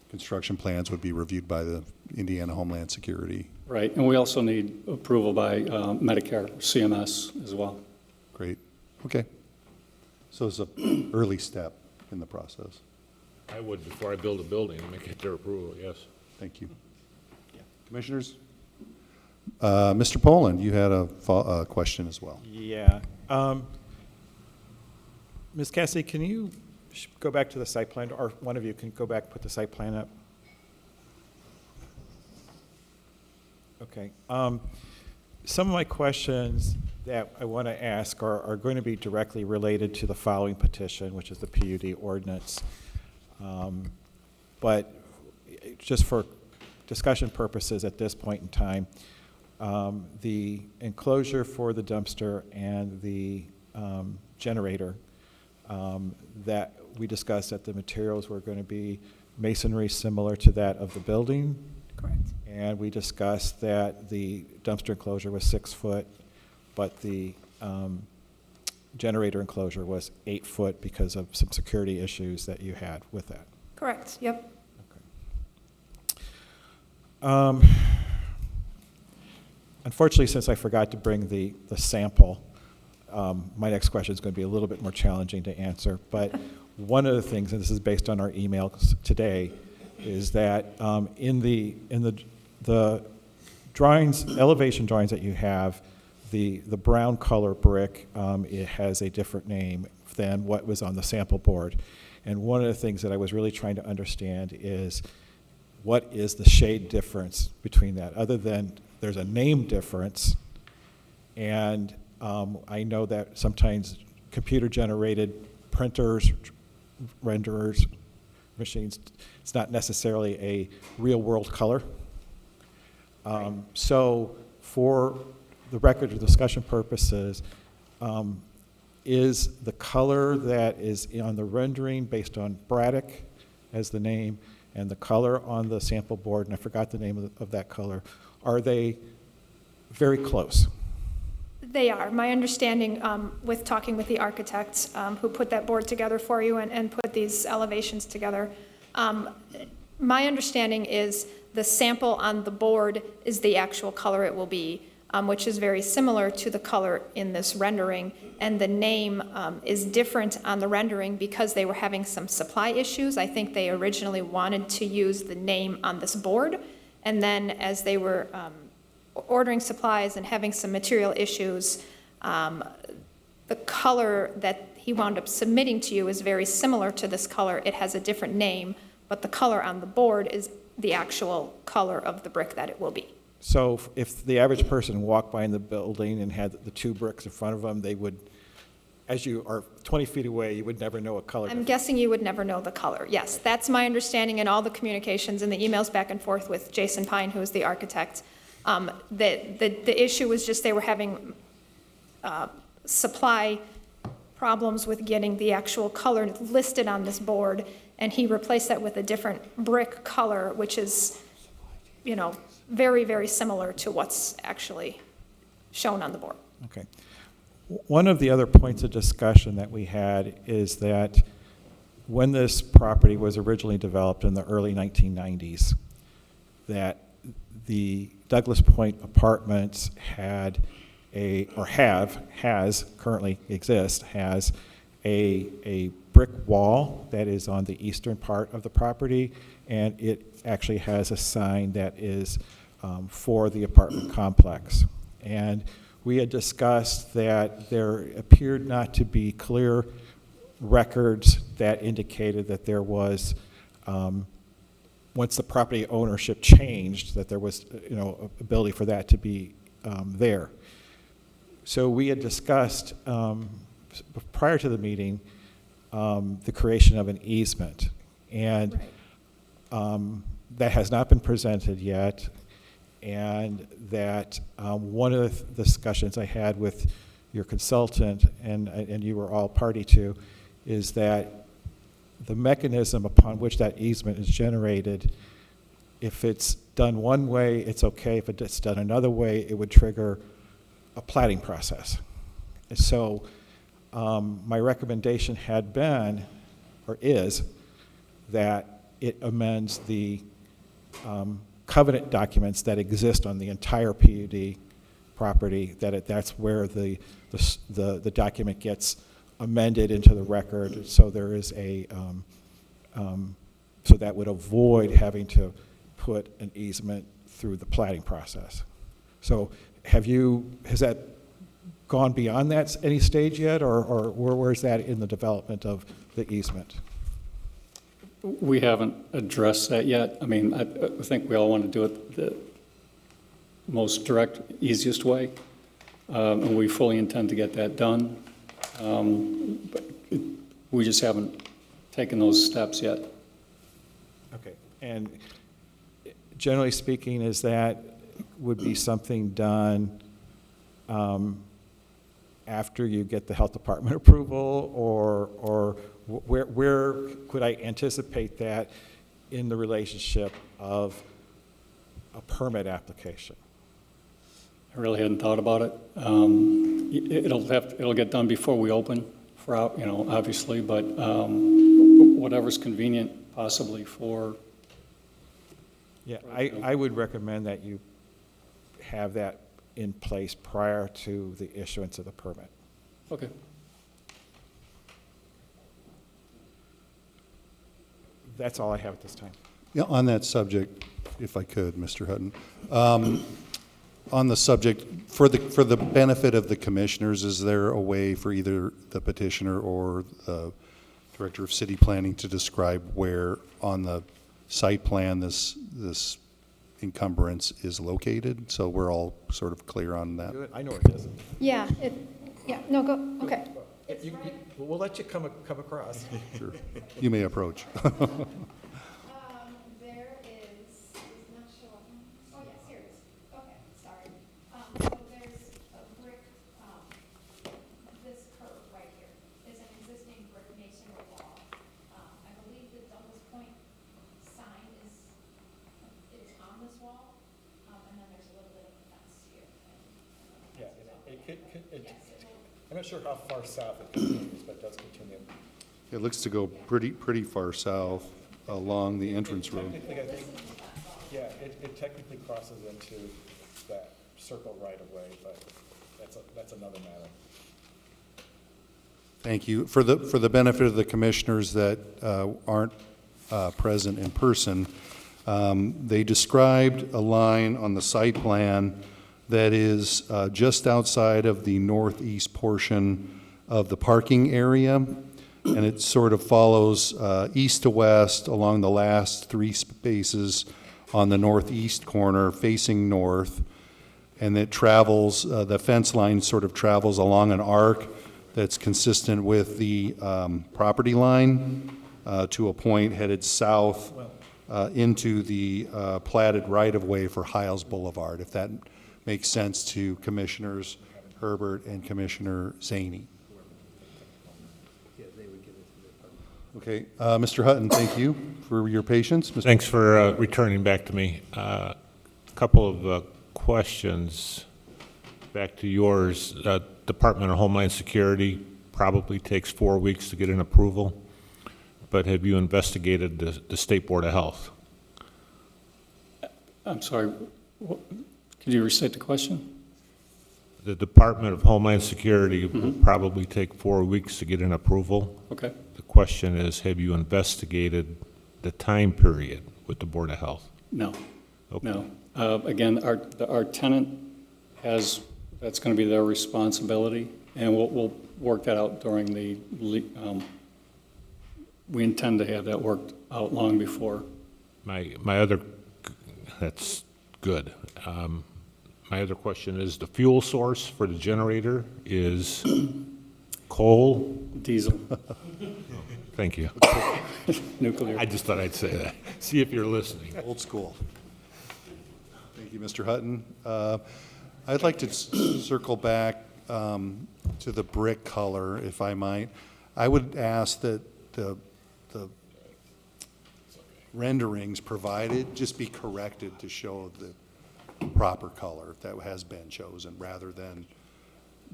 construction plans would be reviewed by the Indiana Homeland Security. Right, and we also need approval by Medicare, CMS as well. Great, okay. So it's an early step in the process. I would, before I build a building, get their approval, yes. Thank you. Commissioners? Mr. Poland, you had a question as well. Yeah. Ms. Cassidy, can you go back to the site plan, or one of you can go back and put the site plan up? Okay. Some of my questions that I want to ask are going to be directly related to the following petition, which is the PUD ordinance. But just for discussion purposes at this point in time, the enclosure for the dumpster and the generator that we discussed that the materials were going to be masonry similar to that of the building. Correct. And we discussed that the dumpster enclosure was 6 foot, but the generator enclosure was 8 foot because of some security issues that you had with that. Correct, yep. Unfortunately, since I forgot to bring the sample, my next question is going to be a little bit more challenging to answer. But one of the things, and this is based on our emails today, is that in the drawings, elevation drawings that you have, the brown color brick, it has a different name than what was on the sample board. And one of the things that I was really trying to understand is what is the shade difference between that, other than there's a name difference. And I know that sometimes computer-generated printers, renderers, machines, it's not necessarily a real-world color. So for the record of discussion purposes, is the color that is on the rendering based on Braddock as the name and the color on the sample board, and I forgot the name of that color, are they very close? They are. My understanding, with talking with the architects who put that board together for you and put these elevations together, my understanding is the sample on the board is the actual color it will be, which is very similar to the color in this rendering. And the name is different on the rendering because they were having some supply issues. I think they originally wanted to use the name on this board. And then as they were ordering supplies and having some material issues, the color that he wound up submitting to you is very similar to this color. It has a different name, but the color on the board is the actual color of the brick that it will be. So if the average person walked by in the building and had the 2 bricks in front of them, they would, as you are 20 feet away, you would never know what color. I'm guessing you would never know the color. Yes, that's my understanding in all the communications and the emails back and forth with Jason Pine, who is the architect. The issue was just they were having supply problems with getting the actual color listed on this board, and he replaced that with a different brick color, which is, you know, very, very similar to what's actually shown on the board. Okay. One of the other points of discussion that we had is that when this property was originally developed in the early 1990s, that the Douglas Point Apartments had currently exists, has a brick wall that is on the eastern part of the property, and it actually has a sign that is for the apartment complex. And we had discussed that there appeared not to be clear records that indicated that there was, once the property ownership changed, that there was, ability for that to be there. So we had discussed prior to the meeting the creation of an easement, and that has not been presented yet. And that one of the discussions I had with your consultant, and you were all party to, is that the mechanism upon which that easement is generated, if it's done one way, it's okay. If it's done another way, it would trigger a platting process. And so my recommendation had been, or is, that it amends the covenant documents that exist on the entire PUD property, that's where the document gets amended into the record, so there is so that would avoid having to put an easement through the platting process. So has that gone beyond that any stage yet, or where's that in the development of the easement? We haven't addressed that yet. I mean, I think we all want to do it the most direct, easiest way. and we fully intend to get that done. But we just haven't taken those steps yet. Okay, and generally speaking, is that would be something done after you get the health department approval, or where could I anticipate that in the relationship of a permit application? I really hadn't thought about it. It'll get done before we open, obviously, but whatever's convenient possibly for. Yeah, I would recommend that you have that in place prior to the issuance of the permit. Okay. That's all I have at this time. Yeah, on that subject, if I could, Mr. Hutton, on the subject, for the benefit of the commissioners, is there a way for either the petitioner or the Director of City Planning to describe where on the site plan this encumbrance is located, so we're all sort of clear on that? I know it is. Yeah, no, go, okay. We'll let you come across. Sure. You may approach. There is not showing, oh yes, here it is, okay, sorry. So there's a brick, this curve right here is an existing brick masonry wall. I believe the Douglas Point sign is on this wall, and then there's a little bit of a fence here. I'm not sure how far south it continues, but it does continue. It looks to go pretty far south along the entrance road. Yeah, it technically crosses into that circle right of way, but that's another matter. Thank you. For the benefit of the commissioners that aren't present in person, they described a line on the site plan that is just outside of the northeast portion of the parking area, and it sort of follows east to west along the last 3 spaces on the northeast corner facing north, and it travels, the fence line sort of travels along an arc that's consistent with the property line to a point headed south into the platted right-of-way for Hiles Boulevard, if that makes sense to Commissioners Herbert and Commissioner Zaney. Okay, Mr. Hutton, thank you for your patience. Thanks for returning back to me. A couple of questions back to yours. Department of Homeland Security probably takes 4 weeks to get an approval, but have you investigated the State Board of Health? I'm sorry, could you restate the question? The Department of Homeland Security will probably take 4 weeks to get an approval. Okay. The question is, have you investigated the time period with the Board of Health? No. Okay. No. Again, our tenant has, that's going to be their responsibility, and we'll work that out during the, we intend to have that worked out long before. My other, that's good. My other question is, the fuel source for the generator is coal? Diesel. Thank you. Nuclear. I just thought I'd say that. See if you're listening. Old school. Thank you, Mr. Hutton. I'd like to circle back to the brick color, if I might. I would ask that the renderings provided just be corrected to show the proper color that has been chosen, rather than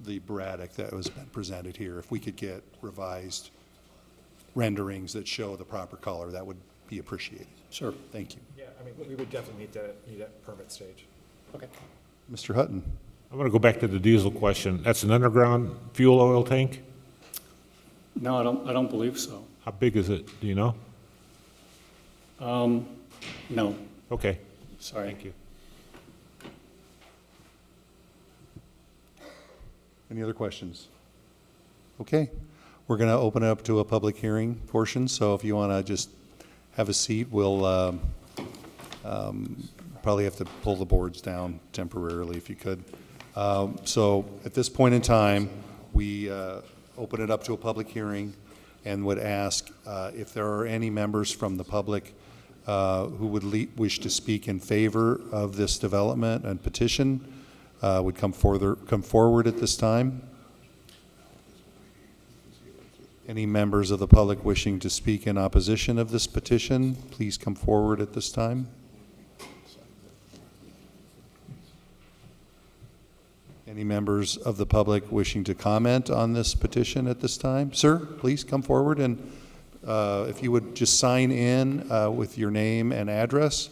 the Braddock that was been presented here. If we could get revised renderings that show the proper color, that would be appreciated. Sure. Thank you. Yeah, I mean, we would definitely need that permit stage. Okay. Mr. Hutton. I want to go back to the diesel question. That's an underground fuel oil tank? No, I don't believe so. How big is it? Do you know? No. Okay. Sorry. Thank you. Any other questions? Okay, we're going to open it up to a public hearing portion, so if you want to just have a seat, we'll probably have to pull the boards down temporarily if you could. So at this point in time, we open it up to a public hearing and would ask if there are any members from the public who would wish to speak in favor of this development and petition would come forward at this time. Any members of the public wishing to speak in opposition of this petition, please come forward at this time. Any members of the public wishing to comment on this petition at this time? Sir, please come forward, and if you would just sign in with your name and address,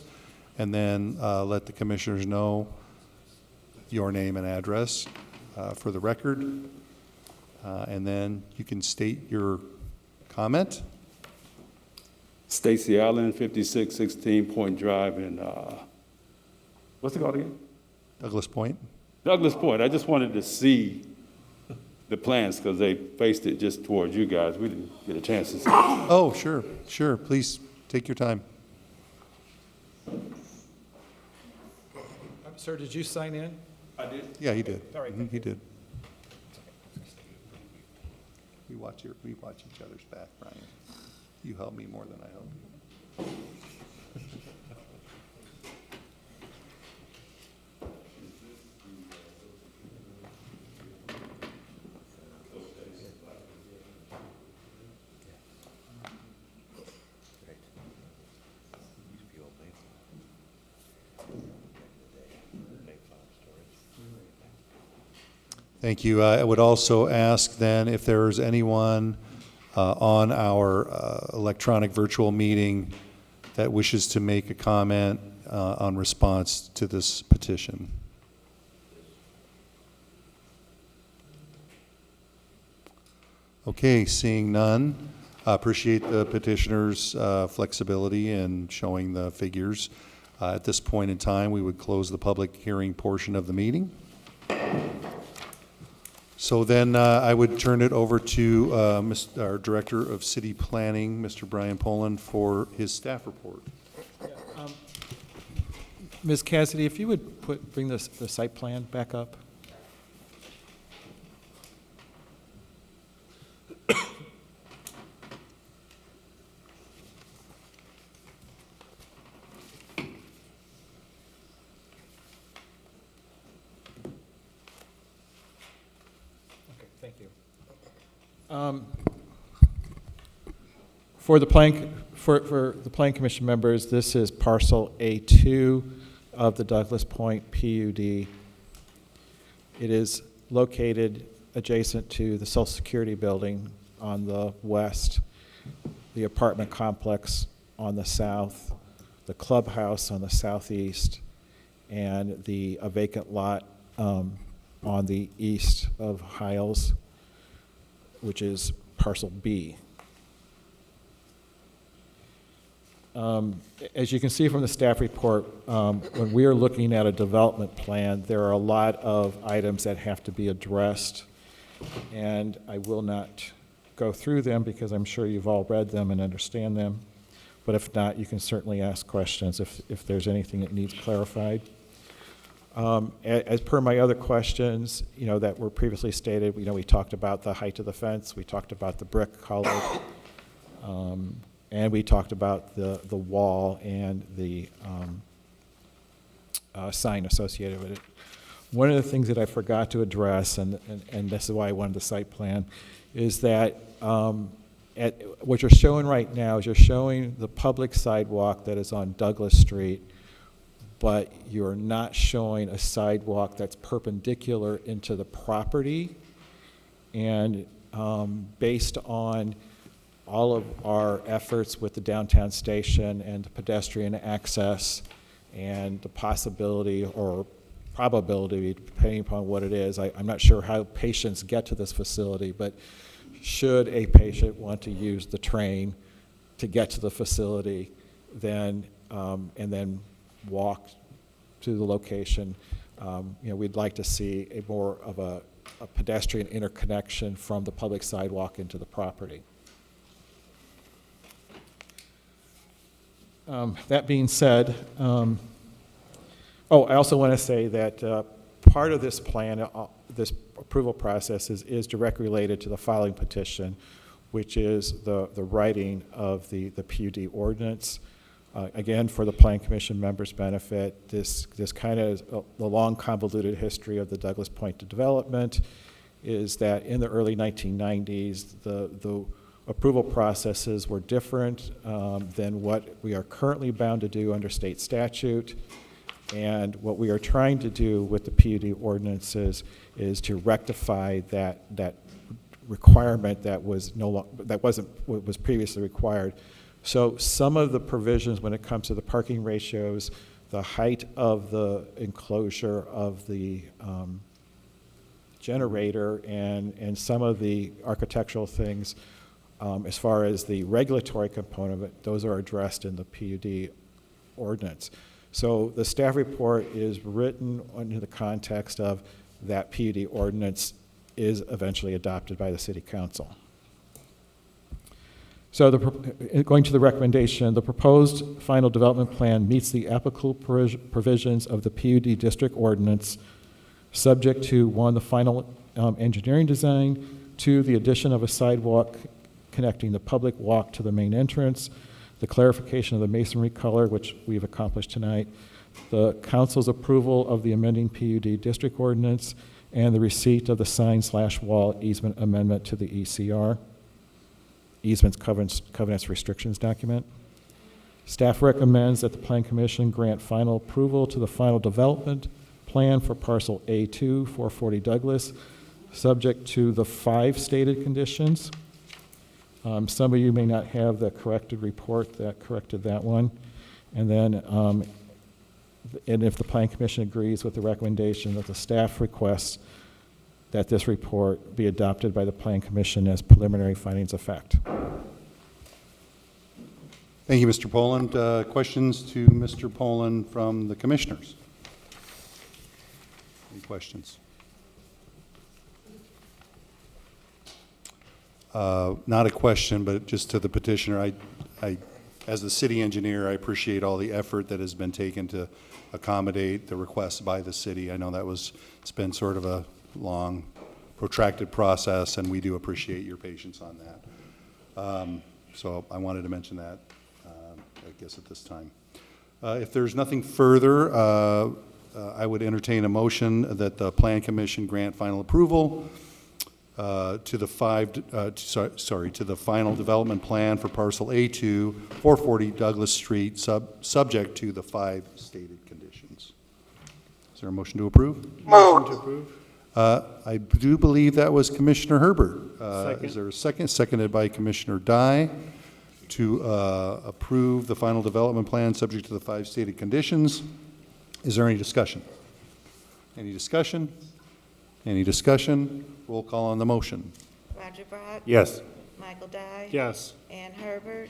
and then let the commissioners know your name and address for the record, and then you can state your comment. Stacy Allen, 5616 Point Drive in, what's it called again? Douglas Point. Douglas Point. I just wanted to see the plans because they faced it just towards you guys. We didn't get a chance to see it. Oh, sure, sure. Please take your time. Sir, did you sign in? I did. Yeah, he did. All right, He did. We watch each other's back, Brian. You help me more than I help you. Thank you. I would also ask then if there is anyone on our electronic virtual meeting that wishes to make a comment on response to this petition. Okay, seeing none. Appreciate the petitioner's flexibility in showing the figures. At this point in time, we would close the public hearing portion of the meeting. So then I would turn it over to our Director of City Planning, Mr. Brian Poland, for his staff report. Ms. Cassidy, if you would bring the site plan back up. Thank you. For the Plan Commission members, this is parcel A2 of the Douglas Point PUD. It is located adjacent to the Social Security building on the west, the apartment complex on the south, the clubhouse on the southeast, and a vacant lot on the east of Hiles, which is parcel B. As you can see from the staff report, when we are looking at a development plan, there are a lot of items that have to be addressed, and I will not go through them because I'm sure you've all read them and understand them, but if not, you can certainly ask questions if there's anything that needs clarified. As per my other questions, that were previously stated, we talked about the height of the fence, we talked about the brick color, and we talked about the wall and the sign associated with it. One of the things that I forgot to address, and this is why I wanted the site plan, is that what you're showing right now is you're showing the public sidewalk that is on Douglas Street, but you're not showing a sidewalk that's perpendicular into the property. And based on all of our efforts with the downtown station and the pedestrian access and the possibility or probability, depending upon what it is, I'm not sure how patients get to this facility, but should a patient want to use the train to get to the facility, then and then walk to the location, we'd like to see a more of a pedestrian interconnection from the public sidewalk into the property. That being said, I also want to say that part of this plan, this approval process is directly related to the filing petition, which is the writing of the PUD ordinance. Again, for the Plan Commission members' benefit, this kind of the long convoluted history of the Douglas Point development is that in the early 1990s, the approval processes were different than what we are currently bound to do under state statute. And what we are trying to do with the PUD ordinances is to rectify that requirement that was wasn't what was previously required. So some of the provisions when it comes to the parking ratios, the height of the enclosure of the generator, and some of the architectural things, as far as the regulatory component of it, those are addressed in the PUD ordinance. So the staff report is written in the context of that PUD ordinance is eventually adopted by the City Council. So going to the recommendation, the proposed final development plan meets the applicable provisions of the PUD district ordinance, subject to, 1, the final engineering design, 2, the addition of a sidewalk connecting the public walk to the main entrance, the clarification of the masonry color, which we've accomplished tonight, the council's approval of the amending PUD district ordinance, and the receipt of the sign/wall easement amendment to the ECR, easements, covenants, restrictions document. Staff recommends that the Plan Commission grant final approval to the final development plan for parcel A2, 440 Douglas, subject to the 5 stated conditions. Some of you may not have the corrected report that corrected that one. And then, and if the Plan Commission agrees with the recommendation that the staff requests that this report be adopted by the Plan Commission as preliminary findings of fact. Thank you, Mr. Poland. Questions to Mr. Poland from the commissioners? Any questions? Not a question, but just to the petitioner, I, as the city engineer, I appreciate all the effort that has been taken to accommodate the requests by the city. I know it's been sort of a long, protracted process, and we do appreciate your patience on that. So I wanted to mention that, I guess, at this time. If there's nothing further, I would entertain a motion that the Plan Commission grant final approval to the final development plan for parcel A2, 440 Douglas Street, subject to the 5 stated conditions. Is there a motion to approve? Motion to approve. I do believe that was Commissioner Herbert. Second. Is there a second? Seconded by Commissioner Dye to approve the final development plan subject to the 5 stated conditions. Is there any discussion? Any discussion? Any discussion? Roll call on the motion. Roger Brock. Yes. Michael Dye. Yes. Ann Herbert.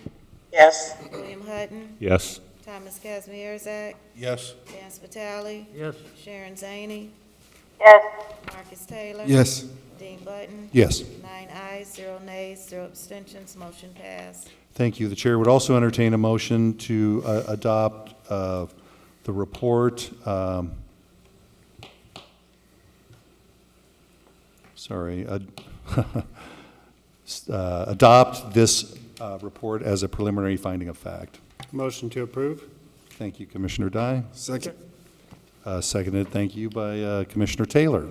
Yes. William Hutton. Yes. Thomas Kazmierzak. Yes. Dan Spitali. Yes. Sharon Zaney. Yes. Marcus Taylor. Yes. Dean Button. Yes. 9 ayes, 0 nays, 0 abstentions. Motion passed. Thank you. The chair would also entertain a motion to adopt the report. Adopt this report as a preliminary finding of fact. Motion to approve. Thank you, Commissioner Dye. Second. Seconded, thank you, by Commissioner Taylor.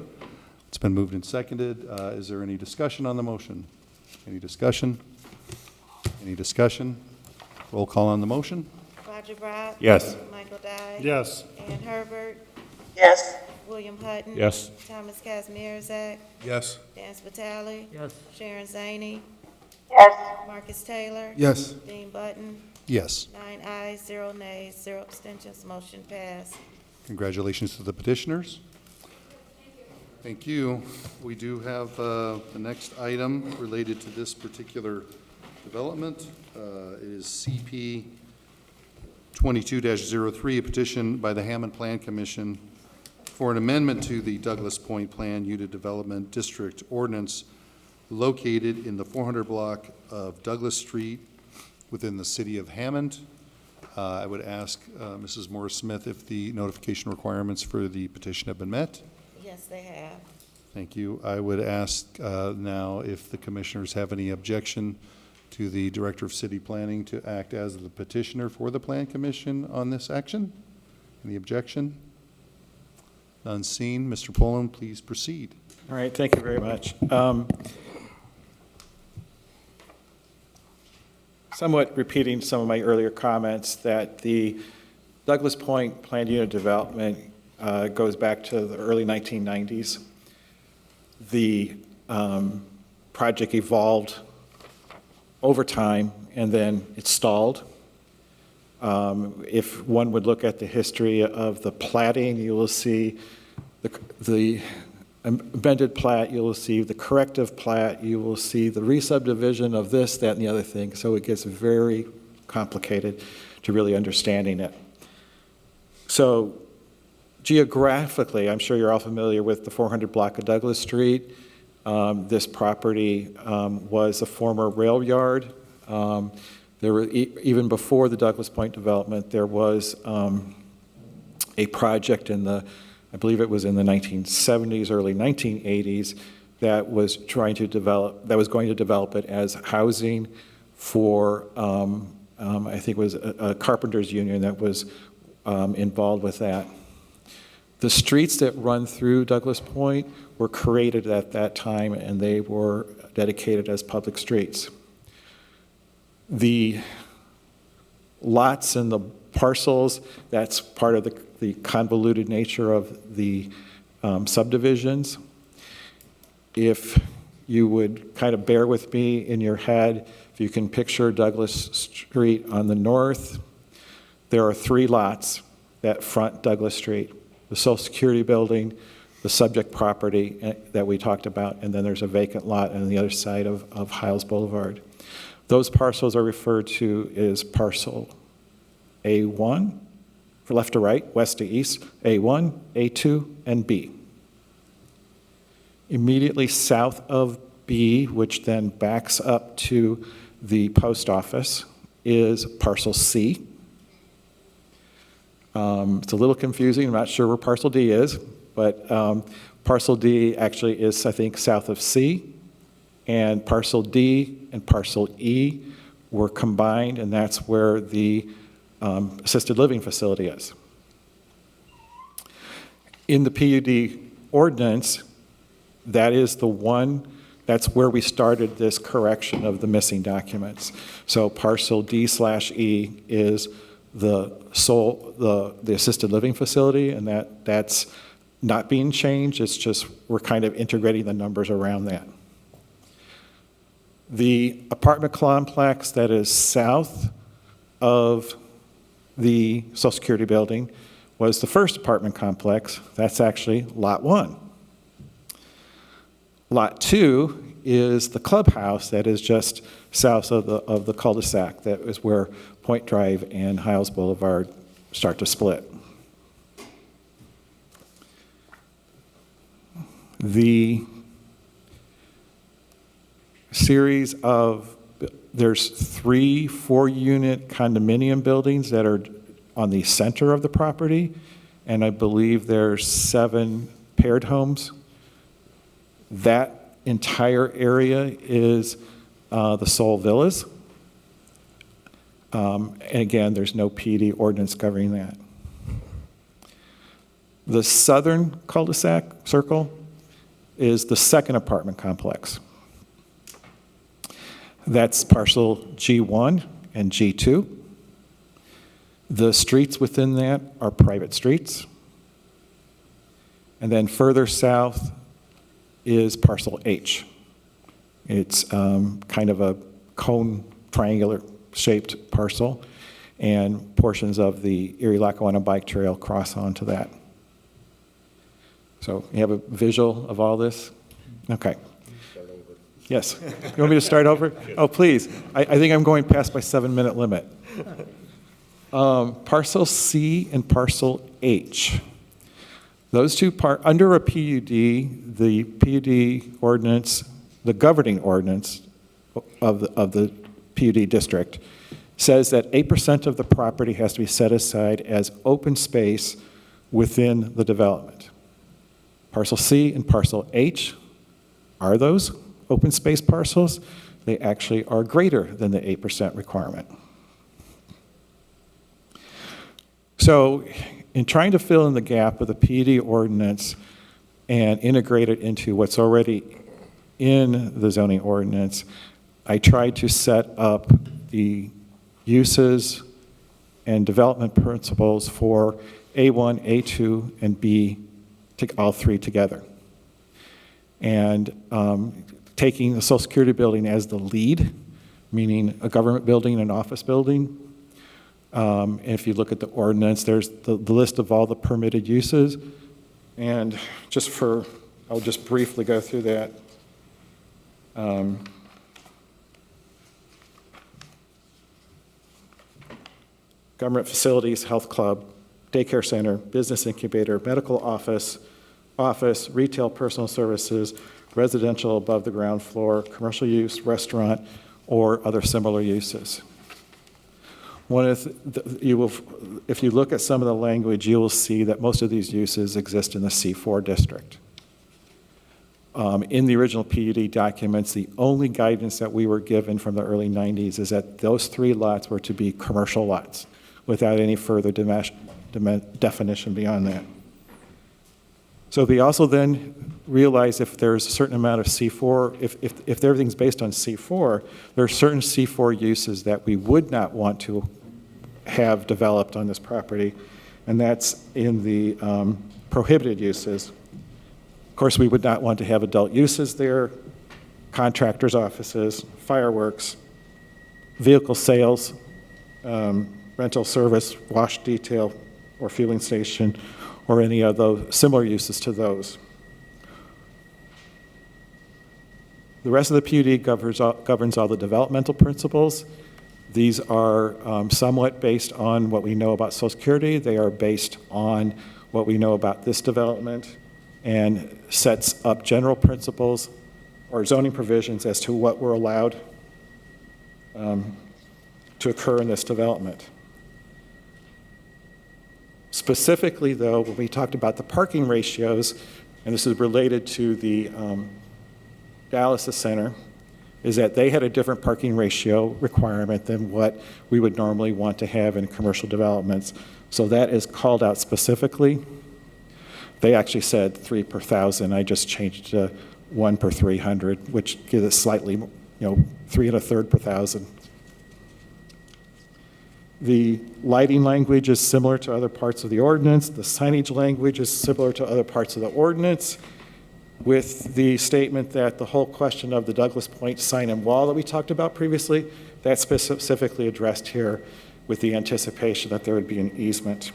It's been moved and seconded. Is there any discussion on the motion? Any discussion? Any discussion? Roll call on the motion. Roger Brock. Yes. Michael Dye. Yes. Ann Herbert. Yes. William Hutton. Yes. Thomas Kazmierzak. Yes. Dan Spitali. Yes. Sharon Zaney. Yes. Marcus Taylor. Yes. Dean Button. Yes. 9 ayes, 0 nays, 0 abstentions. Motion passed. Congratulations to the petitioners. Thank you. We do have the next item related to this particular development. It is CP 22-03, a petition by the Hammond Plan Commission for an amendment to the Douglas Point Plan Unit Development District Ordinance located in the 400 block of Douglas Street within the city of Hammond. I would ask Mrs. Morris-Smith if the notification requirements for the petition have been met. Yes, they have. Thank you. I would ask now if the commissioners have any objection to the Director of City Planning to act as the petitioner for the Plan Commission on this action. Any objection? None seen. Mr. Poland, please proceed. All right, thank you very much. Somewhat repeating some of my earlier comments that the Douglas Point planned unit development goes back to the early 1990s. The project evolved over time, and then it stalled. If one would look at the history of the platting, you will see the amended plat, you will see the corrective plat, you will see the re-subdivision of this, that, and the other thing. So it gets very complicated to really understanding it. So geographically, I'm sure you're all familiar with the 400 block of Douglas Street. This property was a former rail yard. There were, even before the Douglas Point development, there was a project in the, I believe it was in the 1970s, early 1980s, that was trying to develop, that was going to develop it as housing for, I think it was a carpenters union that was involved with that. The streets that run through Douglas Point were created at that time, and they were dedicated as public streets. The lots and the parcels, that's part of the convoluted nature of the subdivisions. If you would kind of bear with me in your head, if you can picture Douglas Street on the north, there are 3 lots that front Douglas Street: the Social Security building, the subject property that we talked about, and then there's a vacant lot on the other side of Hiles Boulevard. Those parcels are referred to as parcel A1, for left to right, west to east, A1, A2, and B. Immediately south of B, which then backs up to the post office, is parcel C. It's a little confusing. I'm not sure where parcel D is, but parcel D actually is, I think, south of C, and parcel D and parcel E were combined, and that's where the assisted living facility is. In the PUD ordinance, that is the one, that's where we started this correction of the missing documents. So parcel D/E is the assisted living facility, and that's not being changed. It's just we're kind of integrating the numbers around that. The apartment complex that is south of the Social Security building was the first apartment complex. That's actually Lot 1. Lot 2 is the clubhouse that is just south of the cul-de-sac. That is where Point Drive and Hiles Boulevard start to split. The series of, there's 3 4-unit condominium buildings that are on the center of the property, and I believe there's 7 paired homes. That entire area is the Soul Villas. And again, there's no PUD ordinance governing that. The southern cul-de-sac circle is the second apartment complex. That's parcel G1 and G2. The streets within that are private streets. And then further south is parcel H. It's kind of a cone triangular shaped parcel, and portions of the Erie-Lackawanna Bike Trail cross onto that. So you have a visual of all this? Okay. Yes. You want me to start over? Oh, please. I think I'm going past my 7-minute limit. Parcel C and parcel H. Those two under a PUD, the PUD ordinance, the governing ordinance of the PUD district says that 8% of the property has to be set aside as open space within the development. Parcel C and parcel H are those open space parcels. They actually are greater than the 8% requirement. So in trying to fill in the gap of the PUD ordinance and integrate it into what's already in the zoning ordinance, I tried to set up the uses and development principles for A1, A2, and B, all three together. And taking the Social Security building as the lead, meaning a government building and an office building. And if you look at the ordinance, there's the list of all the permitted uses. And I'll just briefly go through that. Government facilities, health club, daycare center, business incubator, medical office, retail personal services, residential above the ground floor, commercial use, restaurant, or other similar uses. If you look at some of the language, you will see that most of these uses exist in the C4 district. In the original PUD documents, the only guidance that we were given from the early 90s is that those 3 lots were to be commercial lots without any further definition beyond that. So we also then realize if there's a certain amount of C4, if everything's based on C4, there are certain C4 uses that we would not want to have developed on this property, and that's in the prohibited uses. Of course, we would not want to have adult uses there, contractors' offices, fireworks, vehicle sales, rental service, wash detail, or fueling station, or any of those similar uses to those. The rest of the PUD governs all the developmental principles. These are somewhat based on what we know about Social Security. They are based on what we know about this development and sets up general principles or zoning provisions as to what we're allowed to occur in this development. Specifically, though, when we talked about the parking ratios, and this is related to the dialysis center, is that they had a different parking ratio requirement than what we would normally want to have in commercial developments. So that is called out specifically. They actually said 3 per 1,000. I just changed to 1 per 300, which gives it slightly, 3 1/3 per 1,000. The lighting language is similar to other parts of the ordinance. The signage language is similar to other parts of the ordinance, with the statement that the whole question of the Douglas Point sign and wall that we talked about previously, that's specifically addressed here with the anticipation that there would be an easement.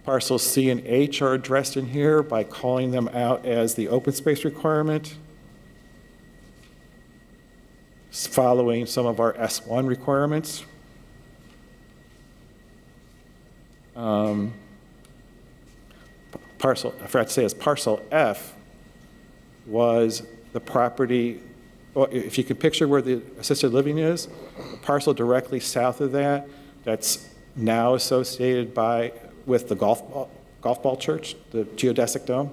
Parcels C and H are addressed in here by calling them out as the open space requirement, following some of our S1 requirements. I forgot to say is parcel F was the property, well, if you can picture where the assisted living is, the parcel directly south of that, that's now associated with the golf ball church, the geodesic dome.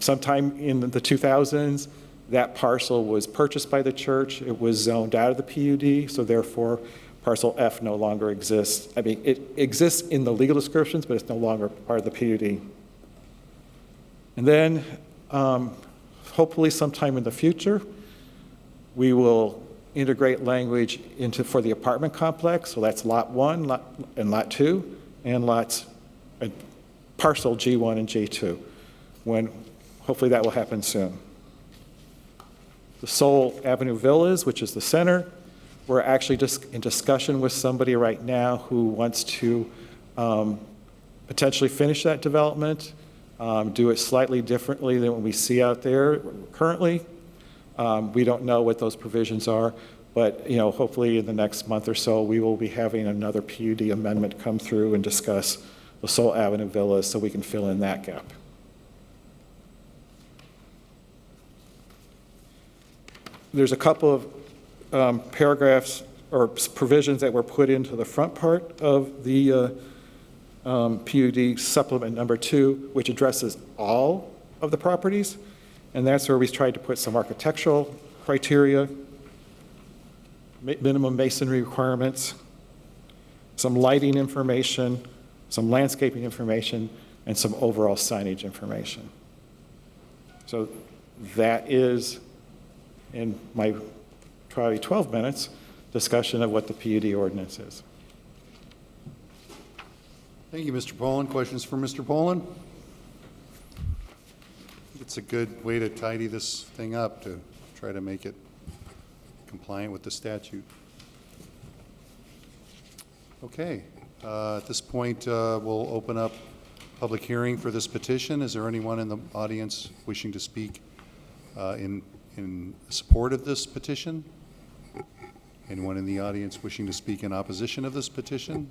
Sometime in the 2000s, that parcel was purchased by the church. It was zoned out of the PUD, so therefore parcel F no longer exists. I mean, it exists in the legal descriptions, but it's no longer part of the PUD. And then, hopefully sometime in the future, we will integrate language for the apartment complex. So that's lot 1 and lot 2, and parcel G1 and G2. Hopefully that will happen soon. The Soul Avenue Villas, which is the center, we're actually just in discussion with somebody right now who wants to potentially finish that development, do it slightly differently than what we see out there currently. We don't know what those provisions are, but hopefully in the next month or so, we will be having another PUD amendment come through and discuss the Soul Avenue Villas so we can fill in that gap. There's a couple of paragraphs or provisions that were put into the front part of the PUD supplement number 2, which addresses all of the properties. And that's where we tried to put some architectural criteria, minimum masonry requirements, some lighting information, some landscaping information, and some overall signage information. So that is, in my probably 12 minutes, discussion of what the PUD ordinance is. Thank you, Mr. Poland. Questions for Mr. Poland? It's a good way to tidy this thing up, to try to make it compliant with the statute. Okay, at this point, we'll open up public hearing for this petition. Is there anyone in the audience wishing to speak in support of this petition? Anyone in the audience wishing to speak in opposition of this petition?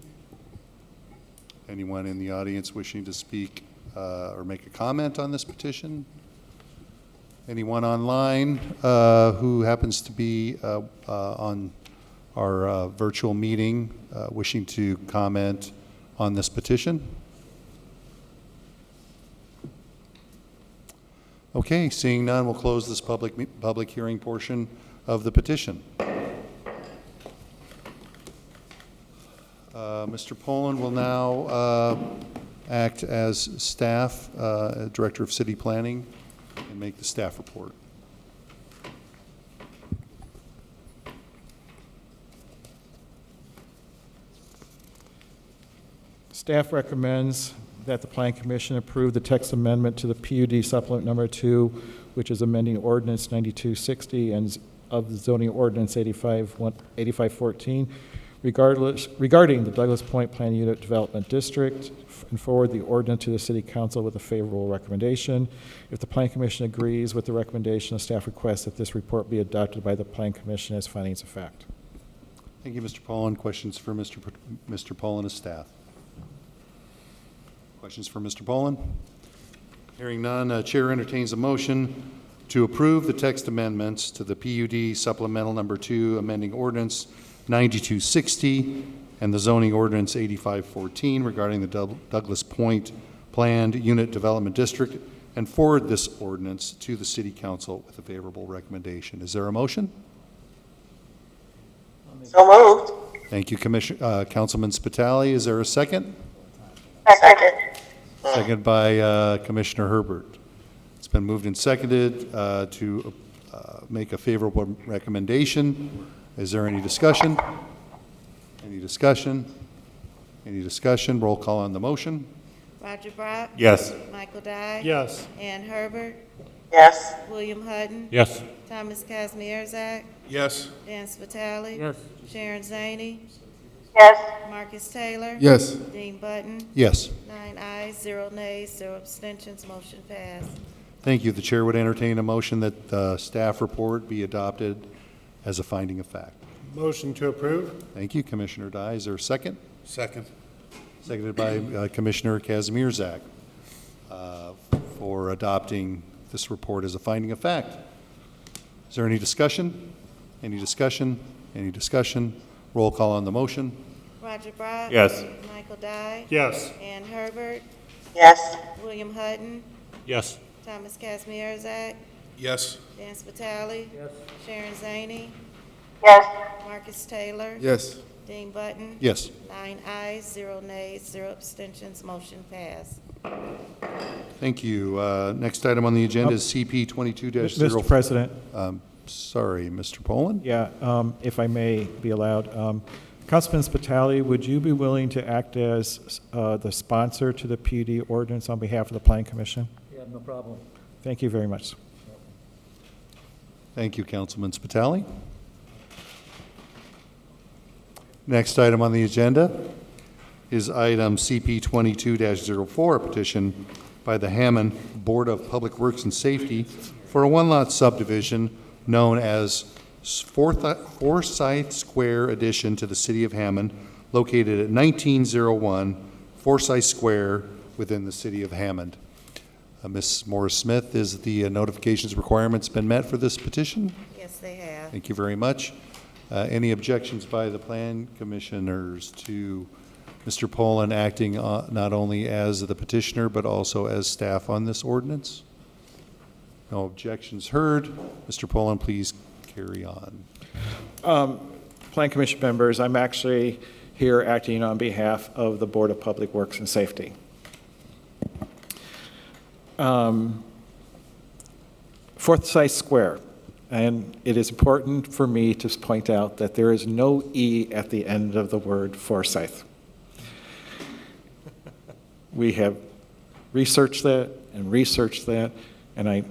Anyone in the audience wishing to speak or make a comment on this petition? Anyone online who happens to be on our virtual meeting wishing to comment on this petition? Okay, seeing none, we'll close this public hearing portion of the petition. Mr. Poland will now act as staff, Director of City Planning, and make the staff report. Staff recommends that the Plan Commission approve the text amendment to the PUD supplement number 2, which is amending ordinance 9260 and of the zoning ordinance 8514 regarding the Douglas Point Plan Unit Development District, and forward the ordinance to the City Council with a favorable recommendation. If the Plan Commission agrees with the recommendation, the staff requests that this report be adopted by the Plan Commission as findings of fact. Thank you, Mr. Poland. Questions for Mr. Poland as staff? Questions for Mr. Poland? Hearing none, Chair entertains a motion to approve the text amendments to the PUD supplemental number 2, amending ordinance 9260 and the zoning ordinance 8514 regarding the Douglas Point Planned Unit Development District, and forward this ordinance to the City Council with a favorable recommendation. Is there a motion? So moved. Thank you, Councilman Spitali. Is there a second? Second. Seconded by Commissioner Herbert. It's been moved and seconded to make a favorable recommendation. Is there any discussion? Any discussion? Any discussion? Roll call on the motion. Roger Brock? Yes. Michael Dye? Yes. Ann Herbert? Yes. William Hutton? Yes. Thomas Kazmierzak? Yes. Dan Spitali? Yes. Sharon Zaney? Yes. Marcus Taylor? Yes. Dean Button? Yes. 9 ayes, 0 nays, 0 abstentions, motion passed. Thank you. The chair would entertain a motion that the staff report be adopted as a finding of fact. Motion to approve? Thank you, Commissioner Dye. Is there a second? Second. Seconded by Commissioner Kazmierzak for adopting this report as a finding of fact. Is there any discussion? Any discussion? Any discussion? Roll call on the motion. Roger Brock? Yes. Michael Dye? Yes. Ann Herbert? Yes. William Hutton? Yes. Thomas Kazmierzak? Yes. Dan Spitali? Yes. Sharon Zaney? Yes. Marcus Taylor? Yes. Dean Button? Yes. 9 ayes, 0 nays, 0 abstentions, motion passed. Thank you. Next item on the agenda is CP 22-0. Mr. President. Sorry, Mr. Poland? Yeah, if I may be allowed. Councilman Spitali, would you be willing to act as the sponsor to the PUD ordinance on behalf of the Planning Commission? Yeah, no problem. Thank you very much. Thank you, Councilman Spitali. Next item on the agenda is item CP 22-04, a petition by the Hammond Board of Public Works and Safety for a one-lot subdivision known as Forsyth Square addition to the City of Hammond, located at 1901 Forsyth Square within the City of Hammond. Ms. Morris-Smith, is the notifications requirements been met for this petition? Yes, they have. Thank you very much. Any objections by the Plan Commissioners to Mr. Poland acting not only as the petitioner, but also as staff on this ordinance? No objections heard. Mr. Poland, please carry on. Plan Commission members, I'm actually here acting on behalf of the Board of Public Works and Safety. Forsyth Square, and it is important for me to point out that there is no E at the end of the word Forsyth. We have researched that, and I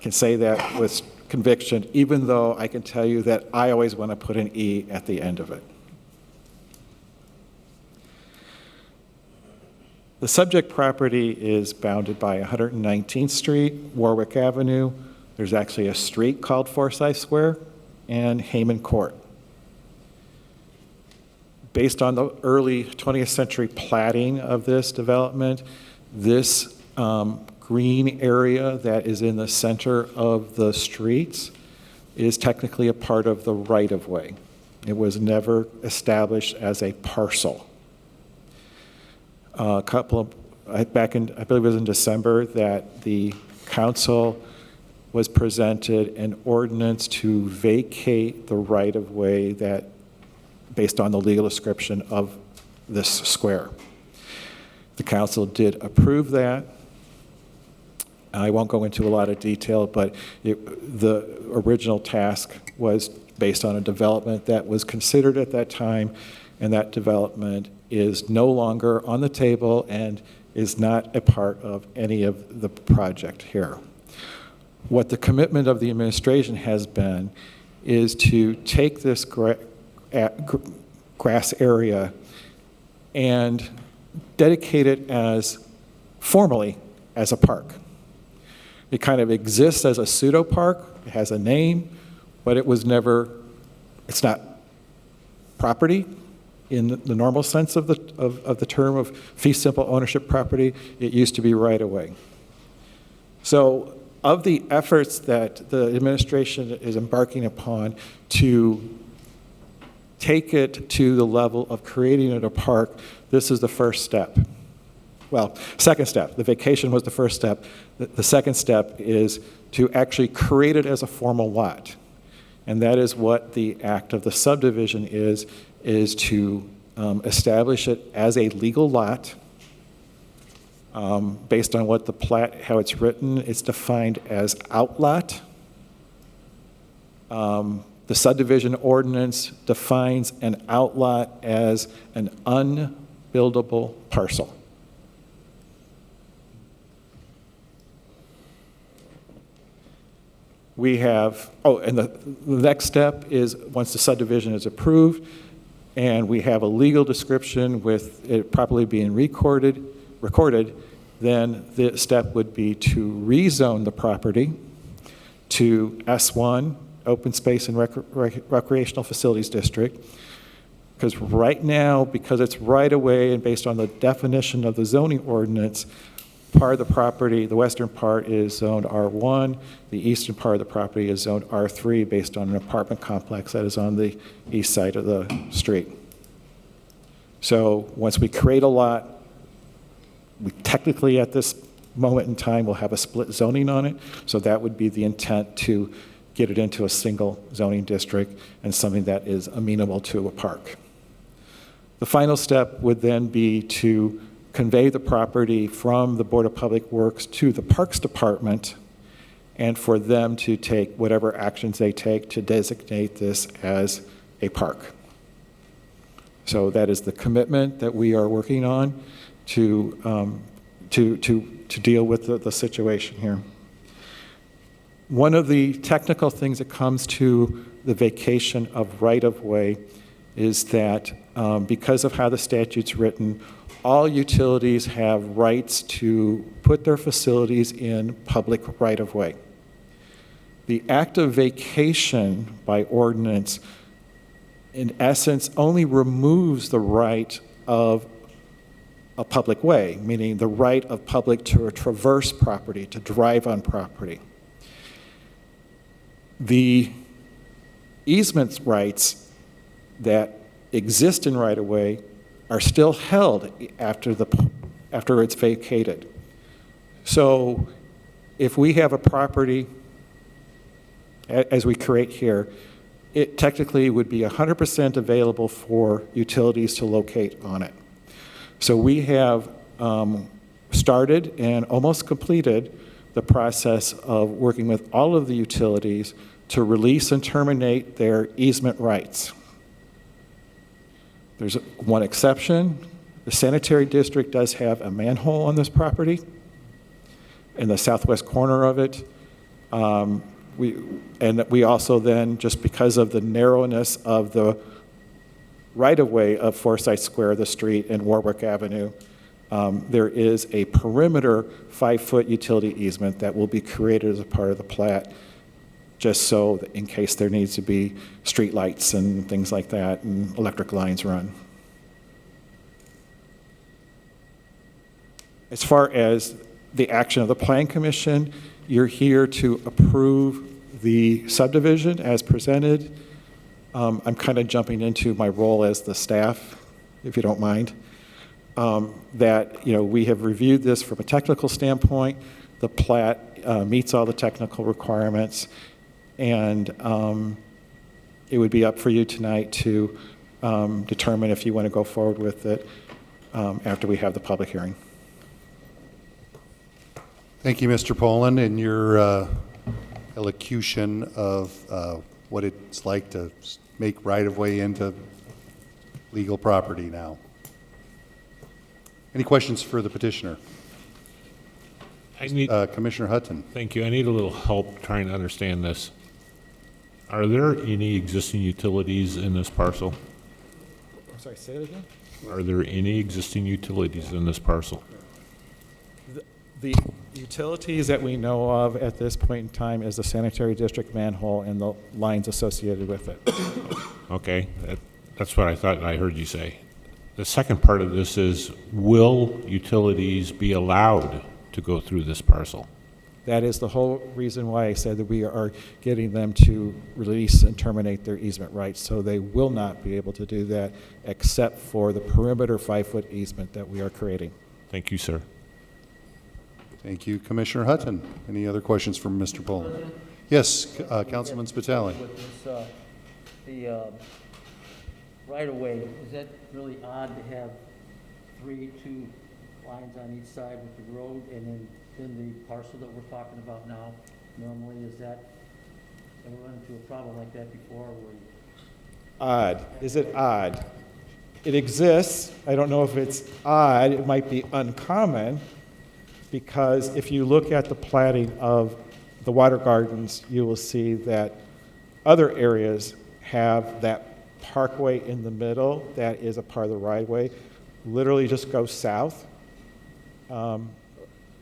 can say that with conviction, even though I can tell you that I always want to put an E at the end of it. The subject property is bounded by 119th Street, Warwick Avenue. There's actually a street called Forsyth Square, and Hammond Court. Based on the early 20th century platting of this development, this green area that is in the center of the streets is technically a part of the right-of-way. It was never established as a parcel. Back in, I believe it was in December, that the council was presented an ordinance to vacate the right-of-way that, based on the legal description of this square. The council did approve that. I won't go into a lot of detail, but the original task was based on a development that was considered at that time, and that development is no longer on the table and is not a part of any of the project here. What the commitment of the administration has been is to take this grass area and dedicate it as formally as a park. It kind of exists as a pseudo park. It has a name, but it was never, it's not property in the normal sense of the term of fee simple ownership property. It used to be right away. So of the efforts that the administration is embarking upon to take it to the level of creating it a park, this is the first step. Well, second step. The vacation was the first step. The second step is to actually create it as a formal lot. And that is what the act of the subdivision is to establish it as a legal lot. Based on what the plat, how it's written, it's defined as outlot. The subdivision ordinance defines an outlot as an unbuildable parcel. We have, and the next step is once the subdivision is approved and we have a legal description with it properly being recorded, then the step would be to rezone the property to S1, Open Space and Recreational Facilities District. Because right now, because it's right away and based on the definition of the zoning ordinance, part of the property, the western part is zoned R1, the eastern part of the property is zoned R3 based on an apartment complex that is on the east side of the street. So once we create a lot, we technically at this moment in time will have a split zoning on it, so that would be the intent to get it into a single zoning district and something that is amenable to a park. The final step would then be to convey the property from the Board of Public Works to the Parks Department and for them to take whatever actions they take to designate this as a park. So that is the commitment that we are working on to deal with the situation here. One of the technical things that comes to the vacation of right-of-way is that because of how the statute's written, all utilities have rights to put their facilities in public right-of-way. The act of vacation by ordinance, in essence, only removes the right of a public way, meaning the right of public to traverse property, to drive on property. The easement rights that exist in right-of-way are still held after it's vacated. So if we have a property, as we create here, it technically would be 100% available for utilities to locate on it. So we have started and almost completed the process of working with all of the utilities to release and terminate their easement rights. There's one exception. The sanitary district does have a manhole on this property in the southwest corner of it. We also then, just because of the narrowness of the right-of-way of Forsyth Square, the street, and Warwick Avenue, there is a perimeter 5-foot utility easement that will be created as a part of the plat, just so that in case there needs to be street lights and things like that and electric lines run. As far as the action of the Plan Commission, you're here to approve the subdivision as presented. I'm kind of jumping into my role as the staff, if you don't mind. That, we have reviewed this from a technical standpoint. The plat meets all the technical requirements, and it would be up for you tonight to determine if you want to go forward with it after we have the public hearing. Thank you, Mr. Poland, and your elocution of what it's like to make right-of-way into legal property now. Any questions for the petitioner? Commissioner Hutton. Thank you. I need a little help trying to understand this. Are there any existing utilities in this parcel? I'm sorry, say it again? Are there any existing utilities in this parcel? The utilities that we know of at this point in time is the sanitary district manhole and the lines associated with it. Okay, that's what I thought I heard you say. The second part of this is, will utilities be allowed to go through this parcel? That is the whole reason why I said that we are getting them to release and terminate their easement rights. So they will not be able to do that except for the perimeter 5-foot easement that we are creating. Thank you, sir. Thank you, Commissioner Hutton. Any other questions from Mr. Poland? Yes, Councilman Spitali. With this, the right-of-way, is that really odd to have two lines on each side with the road, and then the parcel that we're talking about now? Normally, is that, ever run into a problem like that before? Odd. Is it odd? It exists. I don't know if it's odd. It might be uncommon, because if you look at the platting of the water gardens, you will see that other areas have that parkway in the middle that is a part of the right-of-way. Literally just go south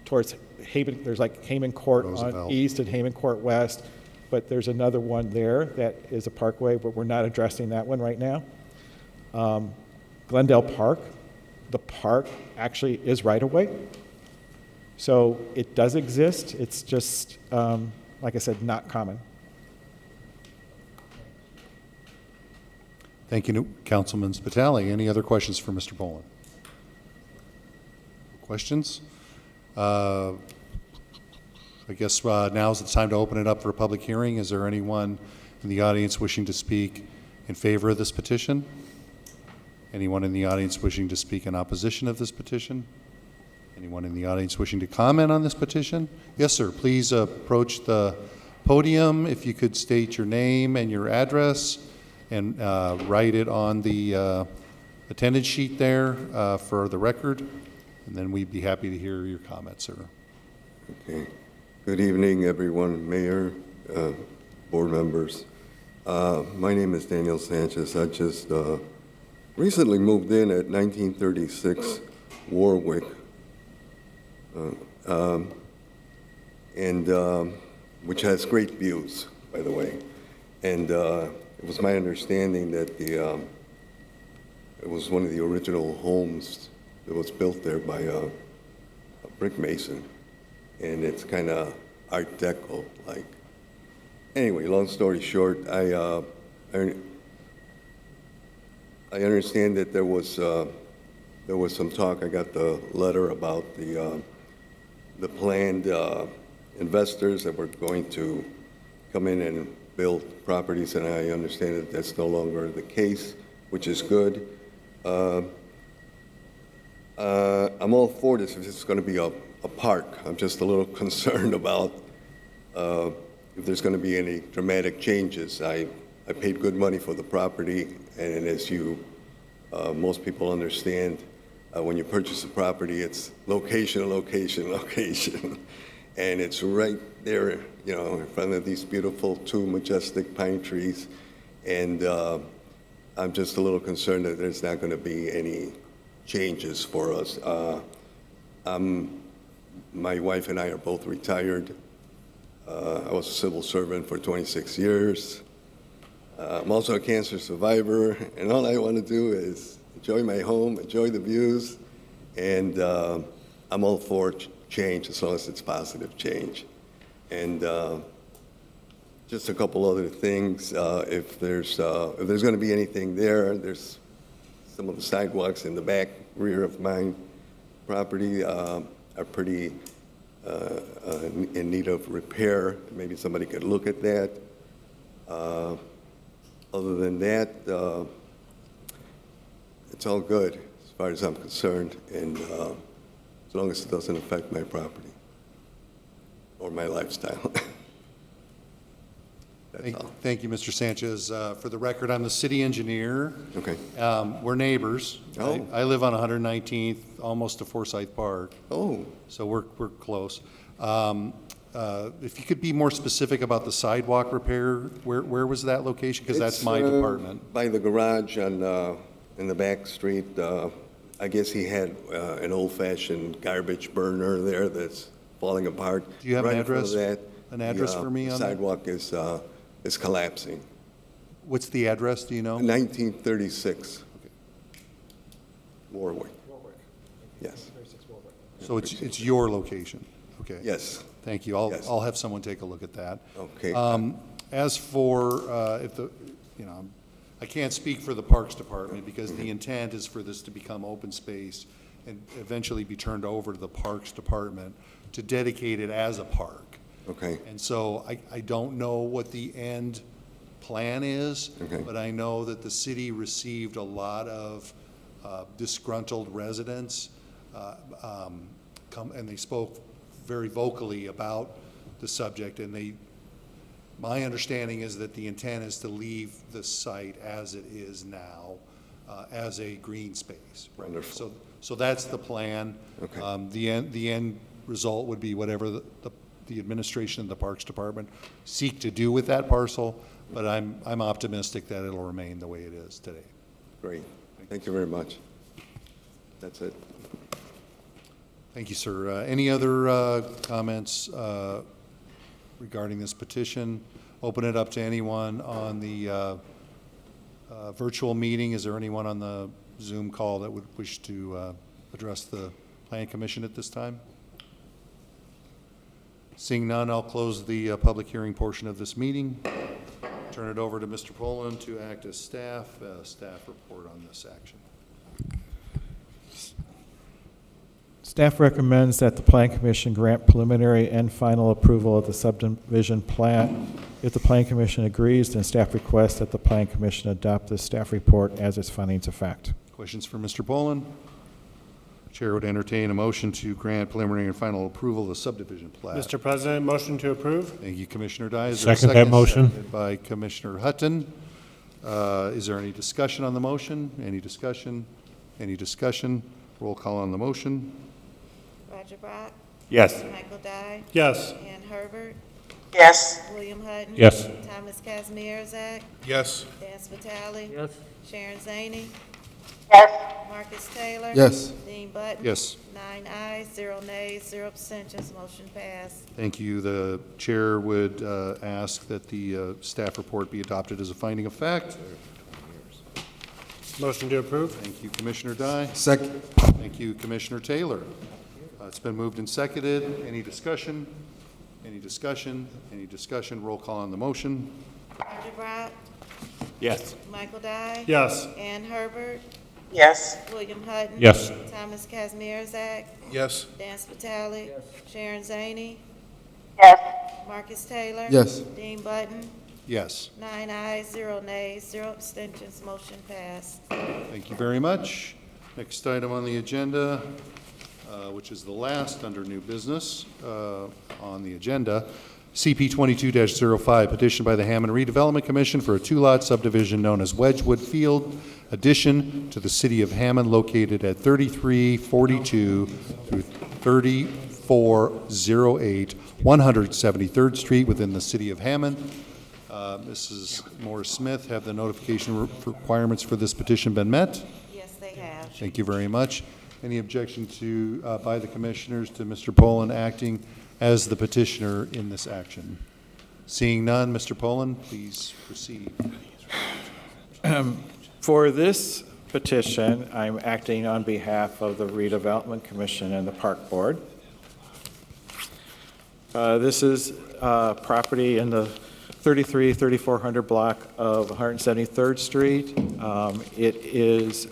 towards Haven. There's like Hammond Court on east and Hammond Court west, but there's another one there that is a parkway, but we're not addressing that one right now. Glendale Park, the park actually is right-of-way. So it does exist. It's just, like I said, not common. Thank you, Councilman Spitali. Any other questions for Mr. Poland? Questions? I guess now's the time to open it up for a public hearing. Is there anyone in the audience wishing to speak in favor of this petition? Anyone in the audience wishing to speak in opposition of this petition? Anyone in the audience wishing to comment on this petition? Yes, sir. Please approach the podium. If you could state your name and your address and write it on the attendance sheet there for the record, and then we'd be happy to hear your comments, sir. Okay. Good evening, everyone, Mayor, board members. My name is Daniel Sanchez. I just recently moved in at 1936 Warwick. Which has great views, by the way. And it was my understanding that it was one of the original homes that was built there by a brick mason. And it's kind of Art Deco like. Anyway, long story short, I understand that there was there was some talk, I got the letter about the planned investors that were going to come in and build properties, and I understand that that's no longer the case, which is good. I'm all for this if it's going to be a park. I'm just a little concerned about if there's going to be any dramatic changes. I paid good money for the property, and as you, most people understand, when you purchase a property, it's location, location, location. And it's right there, you know, in front of these beautiful two majestic pine trees. And I'm just a little concerned that there's not going to be any changes for us. My wife and I are both retired. I was a civil servant for 26 years. I'm also a cancer survivor, and all I want to do is enjoy my home, enjoy the views, and I'm all for change as long as it's positive change. And just a couple other things. If there's going to be anything there, there's some of the sidewalks in the back rear of my property are pretty in need of repair. Maybe somebody could look at that. Other than that, it's all good as far as I'm concerned, and as long as it doesn't affect my property or my lifestyle. That's all. Thank you, Mr. Sanchez. For the record, I'm the city engineer. Okay. We're neighbors. Oh. I live on 119th, almost to Forsyth Park. Oh. So we're close. If you could be more specific about the sidewalk repair, where was that location? Because that's my department. By the garage on in the back street. I guess he had an old-fashioned garbage burner there that's falling apart. Do you have right an address? An address for me the on that? sidewalk is collapsing. What's the address, do you know? 1936. Warwick. Yes. So it's your location? Okay. Yes. Thank you. Yes. I'll have someone take a look at that. Okay. As for, if the, you know, I can't speak for the Parks Department because the intent is for this to become open space and eventually be turned over to the Parks Department to dedicate it as a park. Okay. And so I don't know what the end plan is, Okay. but I know that the city received a lot of disgruntled residents, and they spoke very vocally about the subject, and my understanding is that the intent is to leave the site as it is now, as a green space. Wonderful. So that's the plan. Okay. The end result would be whatever the administration and the Parks Department seek to do with that parcel, but I'm optimistic that it'll remain the way it is today. Great. Thank you very much. That's it. Thank you, sir. Any other comments regarding this petition? Open it up to anyone on the virtual meeting. Is there anyone on the Zoom call that would wish to address the Plan Commission at this time? Seeing none, I'll close the public hearing portion of this meeting. Turn it over to Mr. Poland to act as staff report on this action. Staff recommends that the Plan Commission grant preliminary and final approval of the subdivision plan. If the Plan Commission agrees, then staff requests that the Plan Commission adopt this staff report as its findings of fact. Questions for Mr. Poland? Chair would entertain a motion to grant preliminary and final approval of the subdivision plat. Mr. President, motion to approve. Thank you, Commissioner Dye. Is there a Second that motion. Seconded by Commissioner Hutton. Is there any discussion on the motion? Any discussion? Any discussion? Roll call on the motion. Roger Brock, Yes. Michael Dye, Yes. Ann Herbert, Yes. William Hutton. Yes. Thomas Kazmierzak, Yes. Dan Spitali. Yes. Sharon Zaney, Yes. Marcus Taylor. Yes. Dean Button. Yes. 9 ayes, 0 nays, 0 abstentions, motion passed. Thank you. The chair would ask that the staff report be adopted as a finding of fact. Motion to approve. Thank you, Commissioner Dye. Second. Thank you, Commissioner Taylor. It's been moved and seconded. Any discussion? Any discussion? Any discussion? Roll call on the motion. Roger Brock, Yes. Michael Dye. Yes. Ann Herbert, Yes. William Hutton. Yes. Thomas Kazmierzak, Yes. Dan Spitali. Yes. Sharon Zaney, Yes. Marcus Taylor. Yes. Dean Button, Yes. 9 ayes, 0 nays, 0 abstentions, motion passed. Thank you very much. Next item on the agenda, which is the last under new business on the agenda, CP 22-05, petition by the Hammond Redevelopment Commission for a two-lot subdivision known as Wedgewood Field addition to the city of Hammond located at 3342 through 3408 173rd Street within the city of Hammond. Mrs. Morris-Smith, have the notification requirements for this petition been met? Yes, they have. Thank you very much. Any objection to, by the commissioners to Mr. Poland acting as the petitioner in this action? Seeing none, Mr. Poland, please proceed. For this petition, I'm acting on behalf of the Redevelopment Commission and the Park Board. This is property in the 3400 block of 173rd Street. It is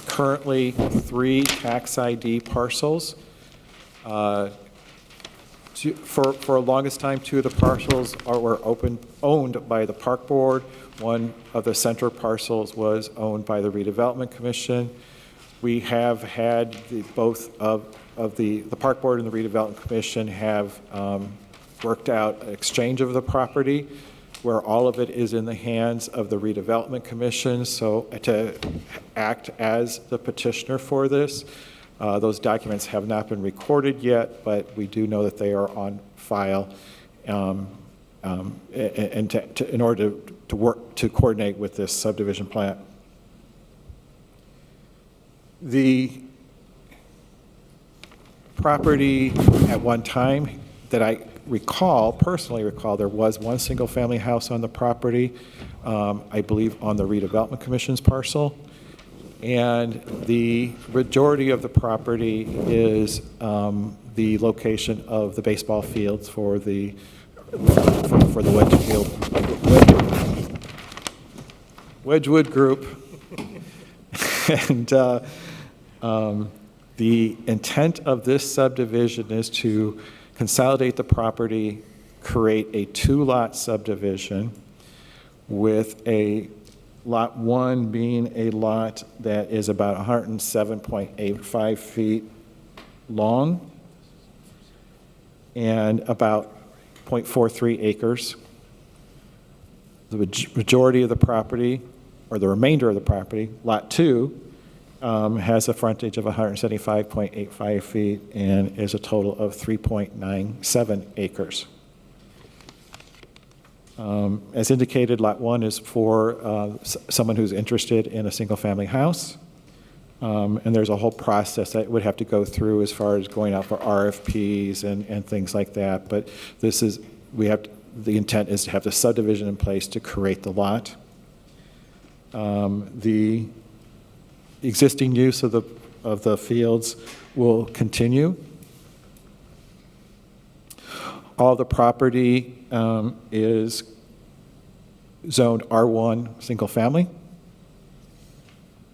currently 3 tax ID parcels. For the longest time, 2 of the parcels were owned by the Park Board. One of the center parcels was owned by the Redevelopment Commission. We have had both of the Park Board and the Redevelopment Commission have worked out an exchange of the property where all of it is in the hands of the Redevelopment Commission. So to act as the petitioner for this, those documents have not been recorded yet, but we do know that they are on file and in order to work to coordinate with this subdivision plan. The property at one time that I personally recall, there was one single-family house on the property, I believe on the Redevelopment Commission's parcel. And the majority of the property is the location of the baseball fields for the Wedgewood Group. And the intent of this subdivision is to consolidate the property, create a 2-lot subdivision with a Lot 1 being a lot that is about 107.85 feet long and about 0.43 acres. The majority of the property, or the remainder of the property, Lot 2, has a frontage of 175.85 feet and is a total of 3.97 acres. As indicated, Lot 1 is for someone who's interested in a single-family house. And there's a whole process that would have to go through as far as going out for RFPs and things like that. But this is, the intent is to have the subdivision in place to create the lot. The existing use of the fields will continue. All the property is zoned R1 single family.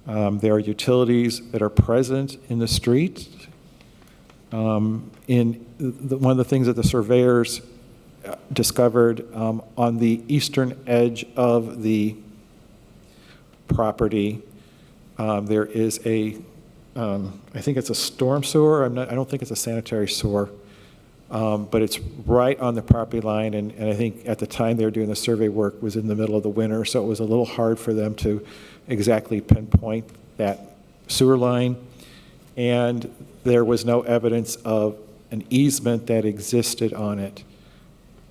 There are utilities that are present in the street. One of the things that the surveyors discovered on the eastern edge of the property, there is I think it's a storm sewer. I don't think it's a sanitary sewer. But it's right on the property line, and I think at the time they were doing the survey work was in the middle of the winter, so it was a little hard for them to exactly pinpoint that sewer line. And there was no evidence of an easement that existed on it.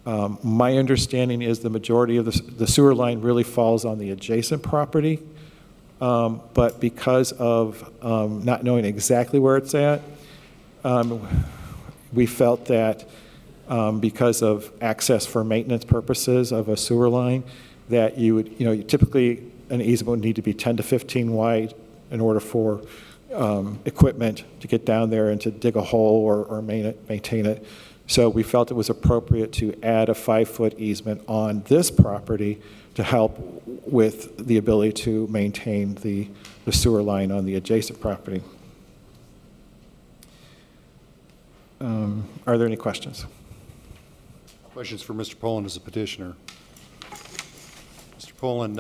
My understanding is the majority of the sewer line really falls on the adjacent property, but because of not knowing exactly where it's at, we felt that because of access for maintenance purposes of a sewer line, that typically an easement would need to be 10 to 15 wide in order for equipment to get down there and to dig a hole or maintain it. So we felt it was appropriate to add a 5-foot easement on this property to help with the ability to maintain the sewer line on the adjacent property. Are there any questions? Questions for Mr. Poland as a petitioner? Mr. Poland,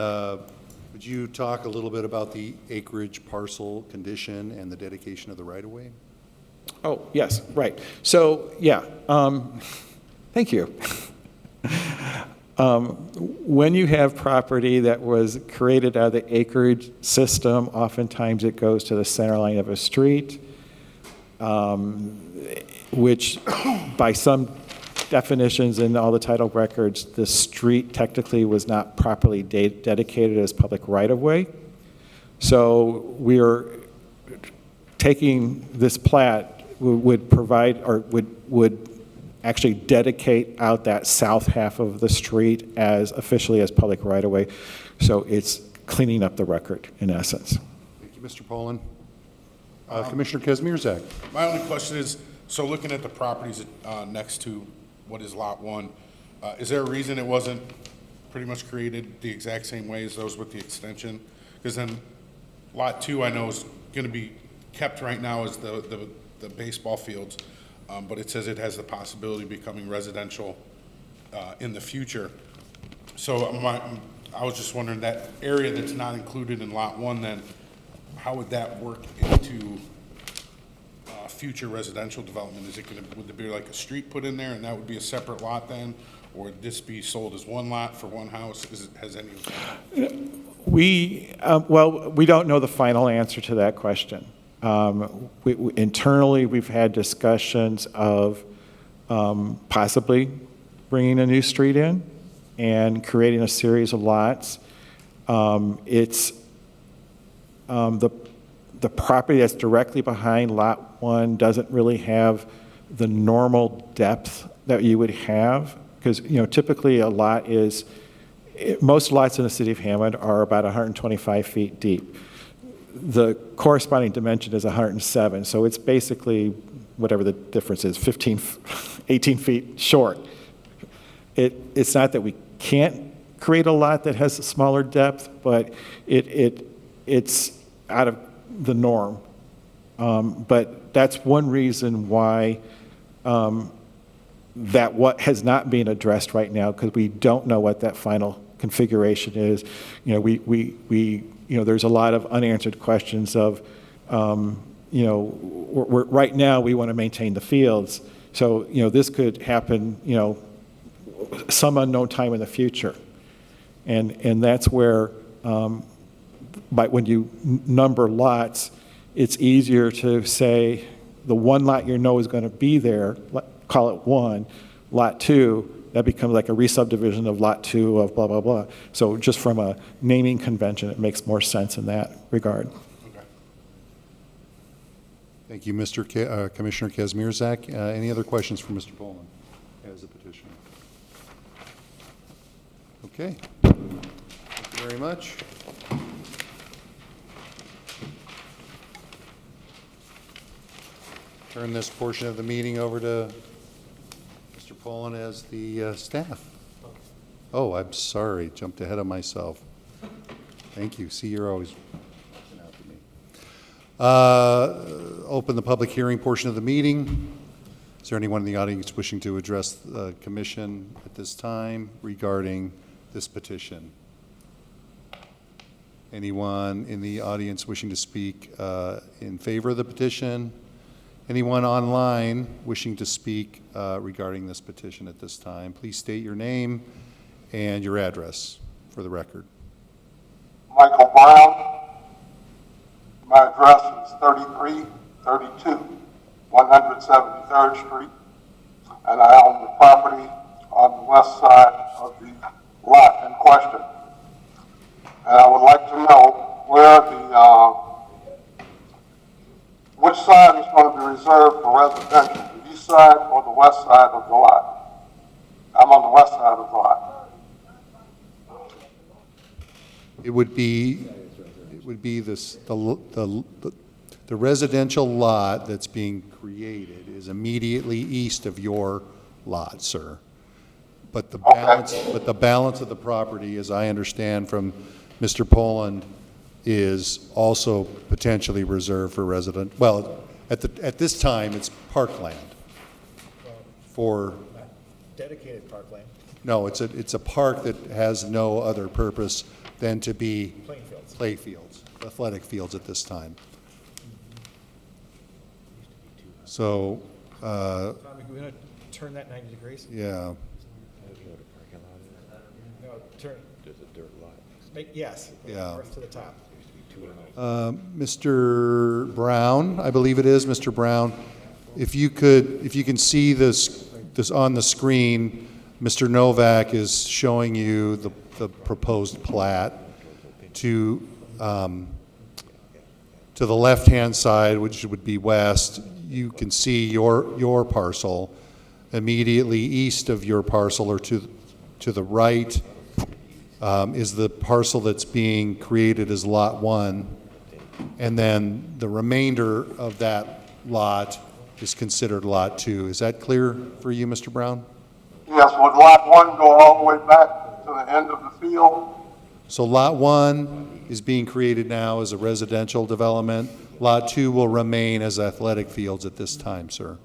would you talk a little bit about the acreage parcel condition and the dedication of the right-of-way? Oh, yes, right. So, yeah, thank you. When you have property that was created out of the acreage system, oftentimes it goes to the center line of a street, which by some definitions in all the title records, the street technically was not properly dedicated as public right-of-way. So we are taking this plat would provide, or would actually dedicate out that south half of the street as officially as public right-of-way. So it's cleaning up the record, in essence. Thank you, Mr. Poland. Commissioner Kazmierzak. My only question is, so looking at the properties next to what is Lot 1, is there a reason it wasn't pretty much created the exact same way as those with the extension? Because then Lot 2, I know, is going to be kept right now as the baseball fields, but it says it has the possibility of becoming residential in the future. So I was just wondering, that area that's not included in Lot 1, then how would that work into future residential development? Is it going to, would there be like a street put in there and that would be a separate lot then? Or would this be sold as one lot for one house? Has any of that? Well, we don't know the final answer to that question. Internally, we've had discussions of possibly bringing a new street in and creating a series of lots. The property that's directly behind Lot 1 doesn't really have the normal depth that you would have, because typically a lot is, most lots in the city of Hammond are about 125 feet deep. The corresponding dimension is 107, so it's basically whatever the difference is, 18 feet short. It's not that we can't create a lot that has a smaller depth, but it's out of the norm. But that's one reason why that what has not been addressed right now, because we don't know what that final configuration is. There's a lot of unanswered questions of, right now we want to maintain the fields. So, this could happen, some unknown time in the future. And that's where, when you number lots, it's easier to say the one lot is going to be there, call it 1, lot 2, that becomes like a re-subdivision of lot 2 of blah, blah, blah. So just from a naming convention, it makes more sense in that regard. Okay. Thank you, Commissioner Kazmierzak. Any other questions for Mr. Poland as a petitioner? Okay. Thank you very much. Turn this portion of the meeting over to Mr. Poland as the staff. Oh, I'm sorry, jumped ahead of myself. Thank you. See, you're always looking out for me. Open the public hearing portion of the meeting. Is there anyone in the audience wishing to address the commission at this time regarding this petition? Anyone in the audience wishing to speak in favor of the petition? Anyone online wishing to speak regarding this petition at this time? Please state your name and your address for the record. Michael Brown. My address is 3332 173rd Street, and I own the property on the west side of the lot in question. And I would like to know where which side is going to be reserved for residential, the east side or the west side of the lot? I'm on the west side of the lot. It would be the residential lot that's being created is immediately east of your lot, sir. But the balance of the property, as I understand from Mr. Poland, is also potentially reserved for resident. Well, at this time, it's parkland. for, Dedicated parkland. no, it's a park that has no other purpose than to be Playing fields. play fields, athletic fields at this time. So, Tommy, we want to turn that 90 degrees? yeah, No, turn. There's a dirt lot. Yes. Yeah. North to the top. Mr. Brown, I believe it is, Mr. Brown, if you can see this on the screen, Mr. Novak is showing you the proposed plat to the left-hand side, which would be west. You can see your parcel. Immediately east of your parcel, or to the right, is the parcel that's being created as Lot 1. And then the remainder of that lot is considered Lot 2. Is that clear for you, Mr. Brown? Yes, would lot 1 go all the way back to the end of the field? So Lot 1 is being created now as a residential development. Lot 2 will remain as athletic fields at this time, sir.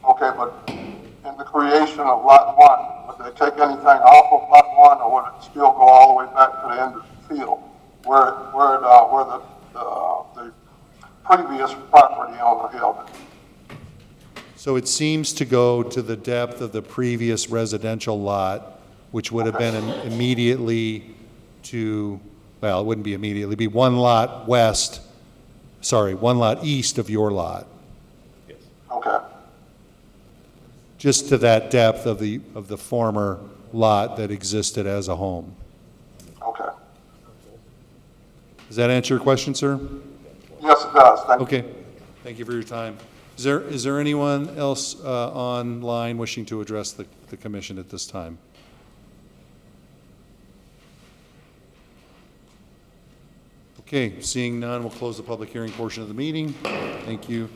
Okay, but in the creation of lot 1, would they take anything off of lot 1, or would it still go all the way back to the end of the field where the previous property owner held it? So it seems to go to the depth of the previous residential lot, which would have been immediately to, well, it wouldn't be immediately, it'd be one lot east of your lot. Okay. Just to that depth of the former lot that existed as a home. Okay. Does that answer your question, sir? Yes, it does. Thank you. Okay. Thank you for your time. Is there anyone else online wishing to address the commission at this time? Okay, seeing none, we'll close the public hearing portion of the meeting. Thank you.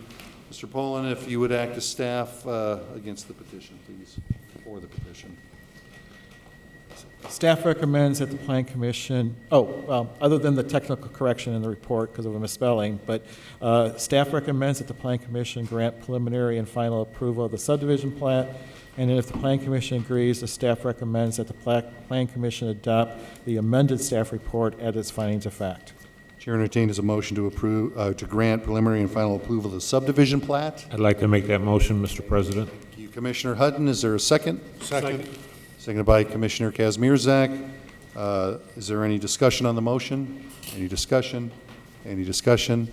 Mr. Poland, if you would act as staff against the petition, please, for the petition. Staff recommends that the Plan Commission, other than the technical correction in the report because of a misspelling, but staff recommends that the Plan Commission grant preliminary and final approval of the subdivision plat, and if the Plan Commission agrees, the staff recommends that the Plan Commission adopt the amended staff report as its findings of fact. Chair entertains a motion to approve, to grant preliminary and final approval of the subdivision plat. I'd like to make that motion, Mr. President. Thank you, Commissioner Hutton. Is there a second? Second. Seconded by Commissioner Kazmierzak. Is there any discussion on the motion? Any discussion? Any discussion?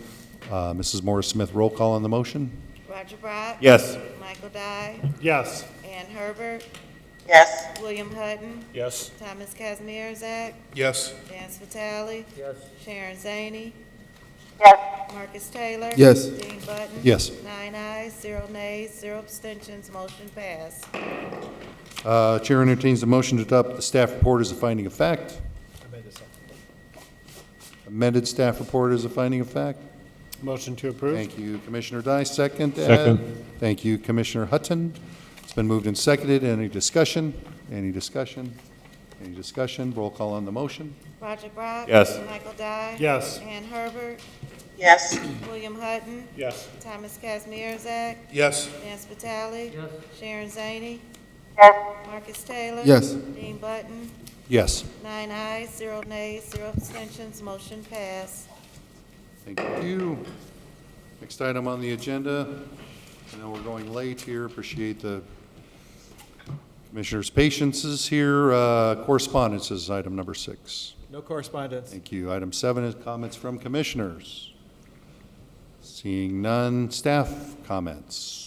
Mrs. Morris Smith, roll call on the motion. Roger Brock. Yes. Michael Dye. Yes. Ann Herbert. Yes. William Hutton. Yes. Thomas Kazmierzak. Yes. Dan Spitali. Yes. Sharon Zaney. Yes. Marcus Taylor. Yes. Dean Button. Yes. 9 ayes, 0 nays, 0 abstentions, motion passed. Chair entertains the motion to adopt the staff report as a finding of fact. Amended staff report as a finding of fact. Motion to approve? Thank you, Commissioner Dye. Second. Second. Thank you, Commissioner Hutton. It's been moved and seconded. Any discussion? Any discussion? Any discussion? Roll call on the motion. Roger Brock. Yes. Michael Dye. Yes. Ann Herbert. Yes. William Hutton. Yes. Thomas Kazmierzak. Yes. Dan Spitali. Yes. Sharon Zaney. Yes. Marcus Taylor. Yes. Dean Button. Yes. 9 ayes, 0 nays, 0 abstentions, motion passed. Thank you. Next item on the agenda. I know we're going late here. Appreciate the Commissioner's patience here. Correspondence is item number 6. No correspondence. Thank you. Item 7 is comments from commissioners. Seeing none, staff comments.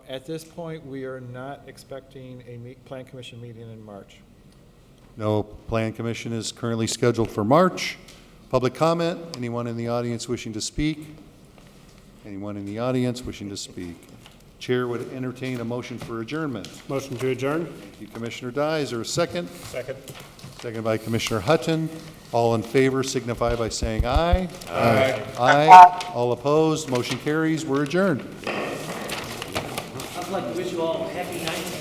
At this point, we are not expecting a Plan Commission meeting in March. No plan commission is currently scheduled for March. Public comment, anyone in the audience wishing to speak? Anyone in the audience wishing to speak? Chair would entertain a motion for adjournment. Motion to adjourn? Thank you, Commissioner Dye. Is there a second? Second. Second by Commissioner Hutton. All in favor signify by saying aye. Aye. Aye. All opposed, motion carries. We're adjourned. I'd like to wish you all a happy 9th